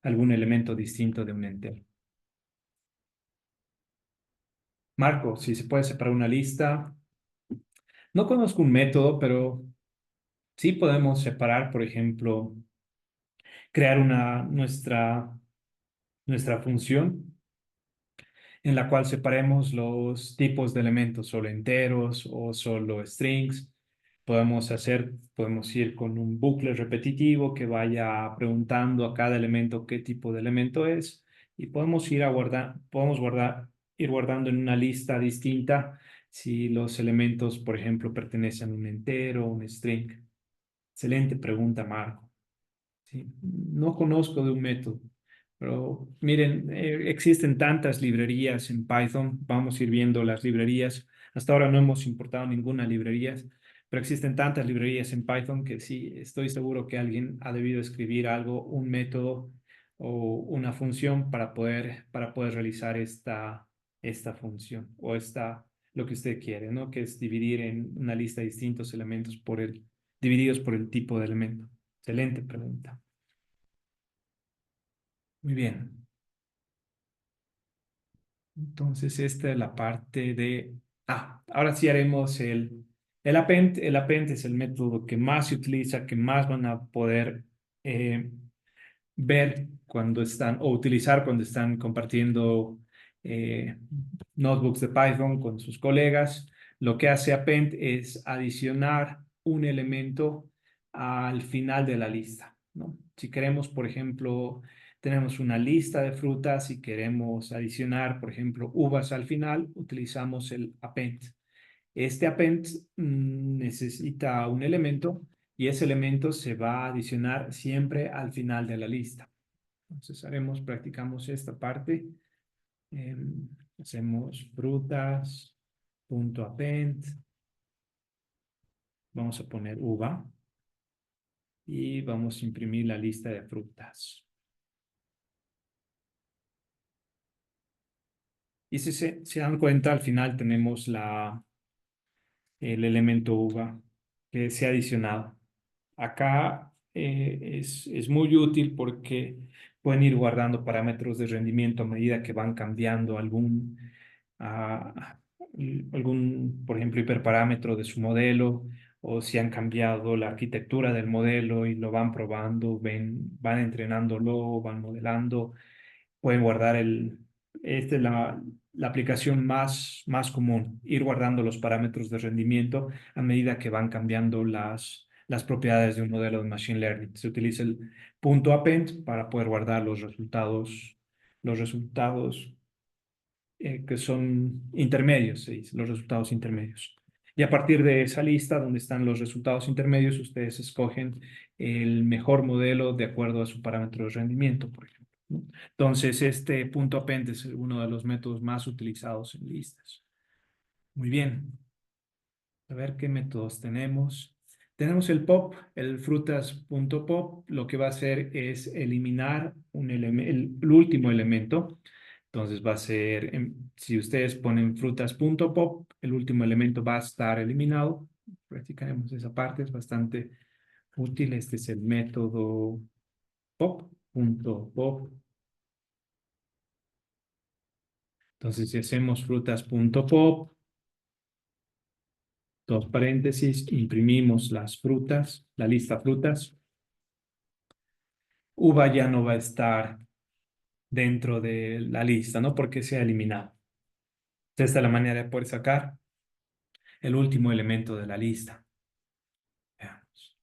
algún elemento distinto de un entero. Marco, si se puede separar una lista. No conozco un método, pero sí podemos separar, por ejemplo, crear nuestra función en la cual separemos los tipos de elementos, solo enteros o solo strings. Podemos ir con un bucle repetitivo que vaya preguntando a cada elemento qué tipo de elemento es y podemos ir guardando en una lista distinta si los elementos, por ejemplo, pertenecen a un entero o un string. Excelente pregunta, Marco. Sí, no conozco de un método, pero miren, existen tantas librerías en Python. Vamos a ir viendo las librerías. Hasta ahora no hemos importado ninguna librería, pero existen tantas librerías en Python que sí, estoy seguro que alguien ha debido escribir algo, un método o una función para poder realizar esta función o lo que usted quiere, ¿no? Que es dividir en una lista de distintos elementos divididos por el tipo de elemento. Excelente pregunta. Muy bien. Entonces, esta es la parte de... ahora sí haremos el append. El append es el método que más se utiliza, que más van a poder eh, ver cuando están, o utilizar cuando están compartiendo eh, notebooks de Python con sus colegas. Lo que hace append es adicionar un elemento al final de la lista, ¿no? Si queremos, por ejemplo, tenemos una lista de frutas y queremos adicionar, por ejemplo, uvas al final, utilizamos el append. Este append necesita un elemento y ese elemento se va a adicionar siempre al final de la lista. Entonces practicamos esta parte. Hacemos frutas.append. Vamos a poner uva y vamos a imprimir la lista de frutas. Y si se dan cuenta, al final tenemos el elemento uva que se ha adicionado. Acá es muy útil porque pueden ir guardando parámetros de rendimiento a medida que van cambiando ah, por ejemplo, hiperparámetro de su modelo, o si han cambiado la arquitectura del modelo y lo van probando, van entrenándolo, van modelando. Pueden guardar esta es la aplicación más común, ir guardando los parámetros de rendimiento a medida que van cambiando las propiedades de un modelo de Machine Learning. Se utiliza el punto append para poder guardar los resultados que son intermedios, se dice, los resultados intermedios. Y a partir de esa lista donde están los resultados intermedios, ustedes escogen el mejor modelo de acuerdo a su parámetro de rendimiento, por ejemplo, ¿no? Entonces, este punto append es uno de los métodos más utilizados en listas. Muy bien. A ver qué métodos tenemos. Tenemos el pop, el frutas.pop. Lo que va a hacer es eliminar el último elemento. Entonces va a ser, si ustedes ponen frutas.pop, el último elemento va a estar eliminado. Practicaremos esa parte, es bastante útil. Este es el método pop.pop. Entonces, si hacemos frutas.pop, dos paréntesis, imprimimos las frutas, la lista frutas. Uva ya no va a estar dentro de la lista, ¿no? Porque se ha eliminado. Esta es la manera de poder sacar el último elemento de la lista. Veamos.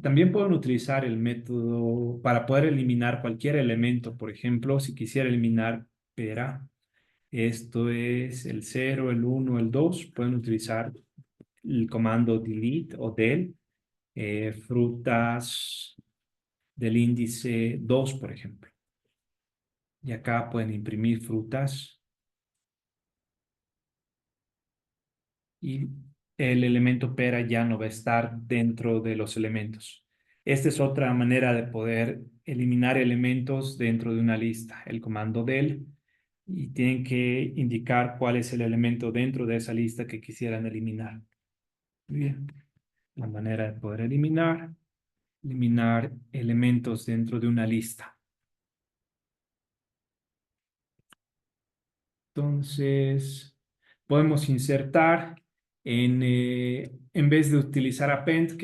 También pueden utilizar el método para poder eliminar cualquier elemento. Por ejemplo, si quisiera eliminar pera, esto es el 0, el 1, el 2. Pueden utilizar el comando delete o del frutas del índice 2, por ejemplo. Y acá pueden imprimir frutas y el elemento pera ya no va a estar dentro de los elementos. Esta es otra manera de poder eliminar elementos dentro de una lista. El comando del y tienen que indicar cuál es el elemento dentro de esa lista que quisieran eliminar. Muy bien. La manera de poder eliminar elementos dentro de una lista. Entonces, podemos insertar en vez de utilizar append,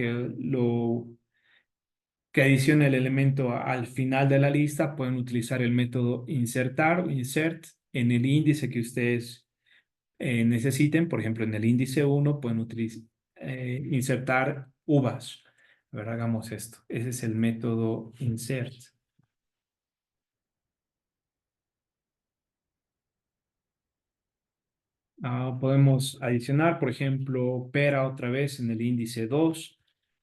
que adiciona el elemento al final de la lista, pueden utilizar el método insertar o insert en el índice que ustedes necesiten. Por ejemplo, en el índice 1 pueden insertar uvas. A ver, hagamos esto. Ese es el método insert. Podemos adicionar, por ejemplo, pera otra vez en el índice 2.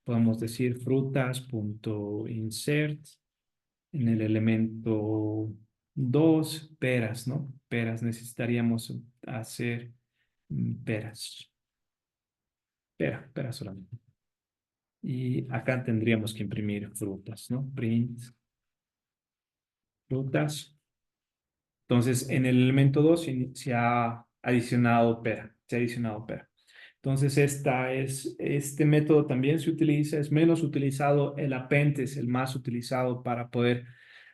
Podemos decir frutas.insert en el elemento 2, peras, ¿no? Peras, necesitaríamos hacer peras. Pera solamente. Y acá tendríamos que imprimir frutas, ¿no? Print frutas. Entonces, en el elemento 2 se ha adicionado pera. Entonces, este método también se utiliza, es menos utilizado. El append es el más utilizado para poder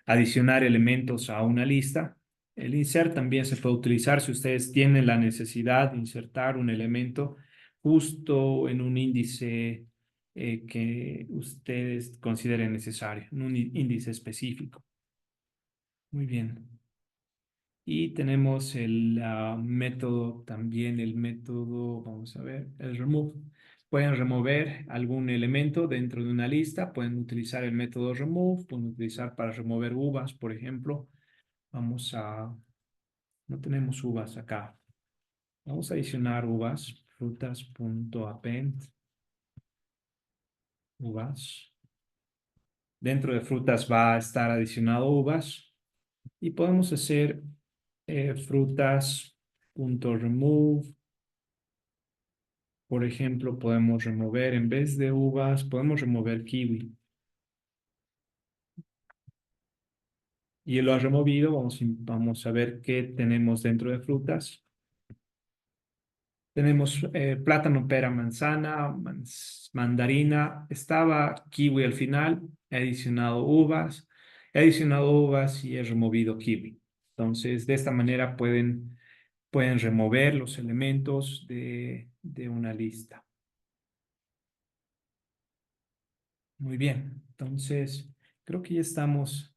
adicionar elementos a una lista. El insert también se puede utilizar si ustedes tienen la necesidad de insertar un elemento justo en un índice que ustedes consideren necesario, en un índice específico. Muy bien. Y tenemos el método también, vamos a ver, el remove. Pueden remover algún elemento dentro de una lista, pueden utilizar el método remove, pueden utilizar para remover uvas, por ejemplo. No tenemos uvas acá. Vamos a adicionar uvas, frutas.append, uvas. Dentro de frutas va a estar adicionado uvas y podemos hacer frutas.remove. Por ejemplo, podemos remover, en vez de uvas, podemos remover kiwi. Y lo ha removido, vamos a ver qué tenemos dentro de frutas. Tenemos plátano, pera, manzana, mandarina. Estaba kiwi al final, he adicionado uvas. Y he removido kiwi. Entonces, de esta manera pueden remover los elementos de una lista. Muy bien, entonces creo que ya estamos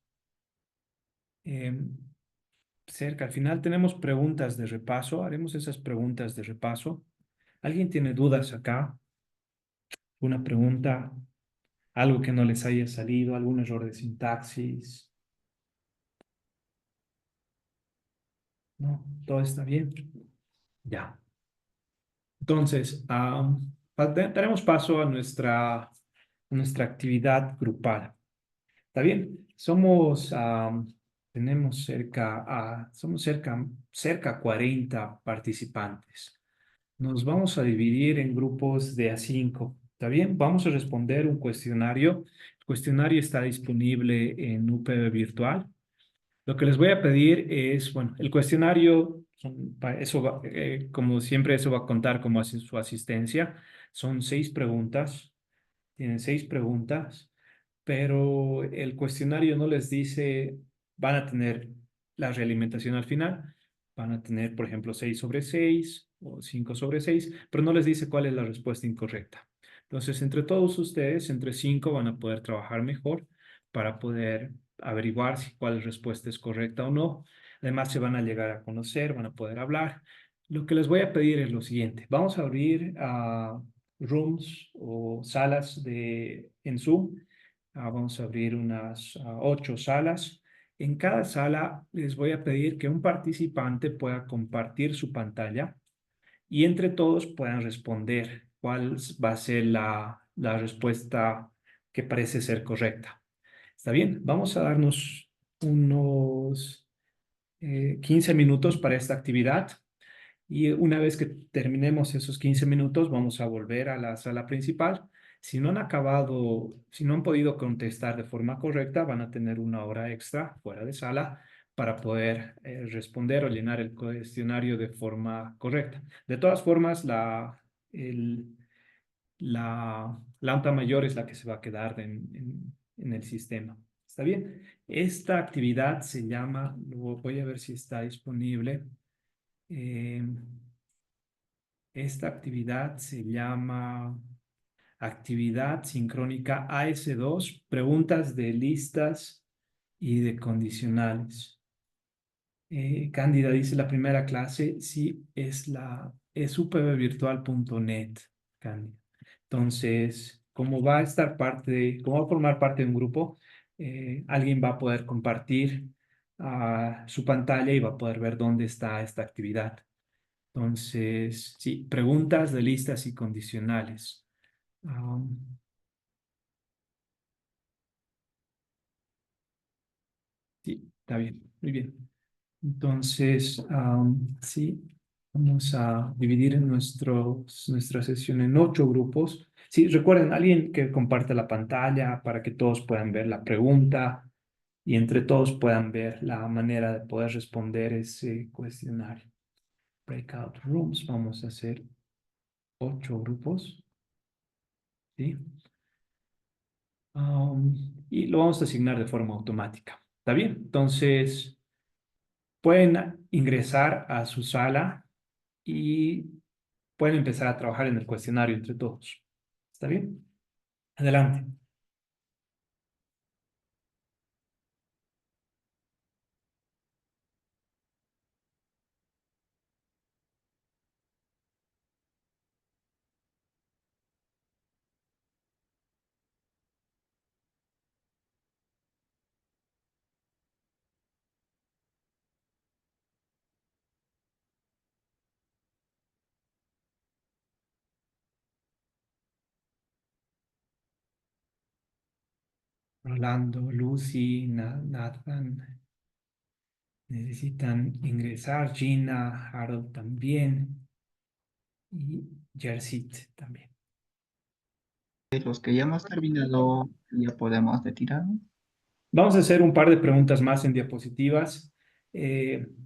cerca. Al final tenemos preguntas de repaso. Haremos esas preguntas de repaso. ¿Alguien tiene dudas acá? ¿Una pregunta? ¿Algo que no les haya salido? ¿Algún error de sintaxis? ¿No? ¿Todo está bien? Ya. Entonces, daremos paso a nuestra actividad grupal. ¿Está bien? Tenemos cerca 40 participantes. Nos vamos a dividir en grupos de a 5. ¿Está bien? Vamos a responder un cuestionario. El cuestionario está disponible en UPB Virtual. Lo que les voy a pedir es, bueno, el cuestionario, como siempre, eso va a contar como su asistencia. Son 6 preguntas. Tienen 6 preguntas, pero el cuestionario no les dice, van a tener la realimentación al final, van a tener, por ejemplo, 6/6 o 5/6, pero no les dice cuál es la respuesta incorrecta. Entonces, entre todos ustedes, entre 5 van a poder trabajar mejor para poder averiguar si cuál respuesta es correcta o no. Además, se van a llegar a conocer, van a poder hablar. Lo que les voy a pedir es lo siguiente. Vamos a abrir rooms o salas en Zoom. Vamos a abrir unas 8 salas. En cada sala les voy a pedir que un participante pueda compartir su pantalla y entre todos puedan responder cuál va a ser la respuesta que parece ser correcta. ¿Está bien? Vamos a darnos unos 15 minutos para esta actividad. Y una vez que terminemos esos 15 minutos, vamos a volver a la sala principal. Si no han acabado, si no han podido contestar de forma correcta, van a tener una hora extra fuera de sala para poder responder o llenar el cuestionario de forma correcta. De todas formas, la lambda mayor es la que se va a quedar en el sistema. ¿Está bien? Esta actividad se llama, voy a ver si está disponible. Esta actividad se llama actividad sincrónica AS2, preguntas de listas y de condicionales. Cándida dice la primera clase, sí, es upvvirtual.net, Cándida. Entonces, como va a estar como va a formar parte de un grupo, alguien va a poder compartir su pantalla y va a poder ver dónde está esta actividad. Entonces, sí, preguntas de listas y condicionales. Sí, está bien, muy bien. Entonces, sí, vamos a dividir nuestra sesión en 8 grupos. Sí, recuerden, alguien que comparte la pantalla para que todos puedan ver la pregunta y entre todos puedan ver la manera de poder responder ese cuestionario. Breakout rooms, vamos a hacer 8 grupos, ¿sí? Y lo vamos a asignar de forma automática. ¿Está bien? Entonces, pueden ingresar a su sala y pueden empezar a trabajar en el cuestionario entre todos. ¿Está bien? Adelante. Rolando, Lucy, Nathan necesitan ingresar. Gina, Harold también. Y Jersit también. Los que ya hemos terminado, ya podemos retirarnos. Vamos a hacer un par de preguntas más en diapositivas.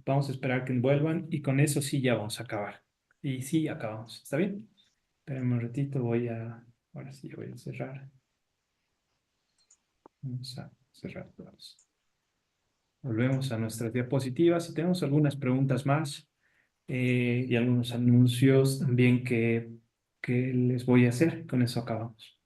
Vamos a esperar que vuelvan y con eso sí ya vamos a acabar. Y sí, acabamos. ¿Está bien? Espérenme un ratito, ahora sí voy a cerrar. Vamos a cerrar todos. Volvemos a nuestras diapositivas y tenemos algunas preguntas más y algunos anuncios también que les voy a hacer. Con eso acabamos.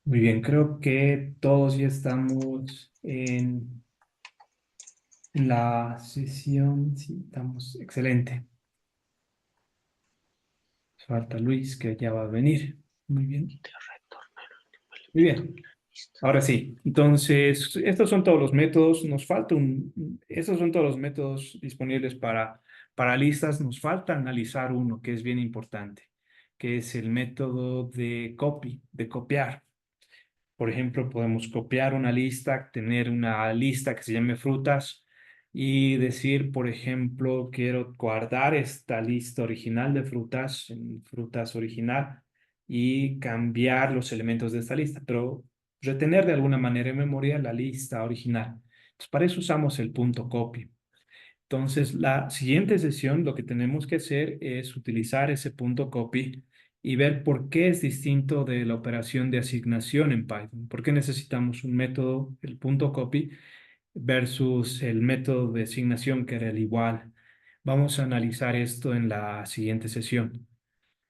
Muy bien, creo que todos ya estamos en la sesión. Sí, estamos. Excelente. Falta Luis, que ya va a venir. Muy bien. Muy bien. Ahora sí, entonces, estos son todos los métodos, estos son todos los métodos disponibles para listas, nos falta analizar uno que es bien importante, que es el método de de copiar. Por ejemplo, podemos copiar una lista, tener una lista que se llame frutas y decir, por ejemplo, quiero guardar esta lista original de frutas en frutas original y cambiar los elementos de esta lista, pero retener de alguna manera en memoria la lista original. Entonces, para eso usamos el punto copy. Entonces, la siguiente sesión lo que tenemos que hacer es utilizar ese punto copy y ver por qué es distinto de la operación de asignación en Python. ¿Por qué necesitamos un método, el punto copy, versus el método de asignación que era el igual? Vamos a analizar esto en la siguiente sesión.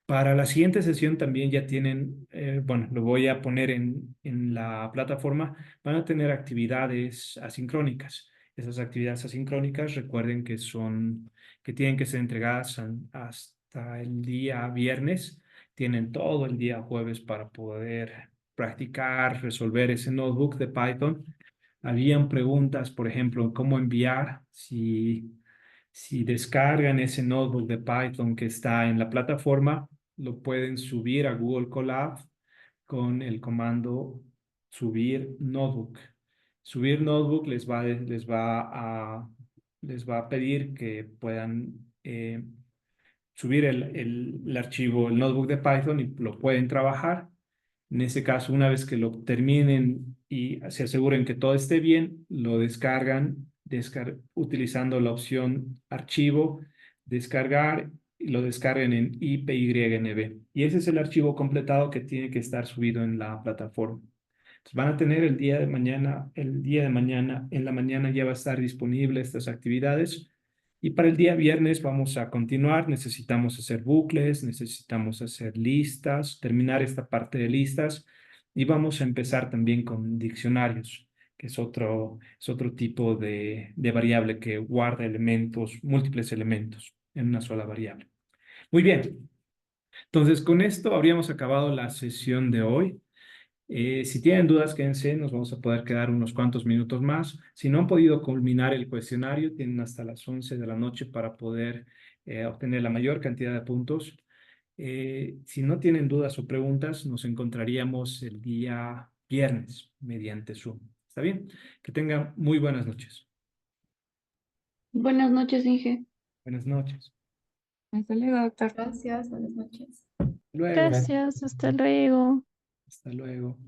Para la siguiente sesión también ya tienen, bueno, lo voy a poner en la plataforma, van a tener actividades asincrónicas. Esas actividades asincrónicas, recuerden que tienen que ser entregadas hasta el día viernes. Tienen todo el día jueves para poder practicar, resolver ese notebook de Python. Habían preguntas, por ejemplo, cómo enviar, si descargan ese notebook de Python que está en la plataforma, lo pueden subir a Google Colab con el comando subir notebook. Subir notebook les va a pedir que puedan subir el archivo, el notebook de Python, y lo pueden trabajar. En ese caso, una vez que lo terminen y se aseguren que todo esté bien, lo descargan utilizando la opción archivo, descargar, y lo descarguen en IPYNB. Y ese es el archivo completado que tiene que estar subido en la plataforma. Entonces van a tener el día de mañana, en la mañana ya va a estar disponible estas actividades. Y para el día viernes vamos a continuar. Necesitamos hacer bucles, necesitamos hacer listas, terminar esta parte de listas, y vamos a empezar también con diccionarios, que es otro tipo de variable que guarda elementos, múltiples elementos en una sola variable. Muy bien. Entonces, con esto habríamos acabado la sesión de hoy. Si tienen dudas, quédense, nos vamos a poder quedar unos cuantos minutos más. Si no han podido culminar el cuestionario, tienen hasta las 11 de la noche para poder obtener la mayor cantidad de puntos. Si no tienen dudas o preguntas, nos encontraríamos el día viernes mediante Zoom. ¿Está bien? Que tengan muy buenas noches. Buenas noches, Inge. Buenas noches. Hasta luego, doctor. Gracias, buenas noches. Luego. Gracias, hasta luego. Hasta luego.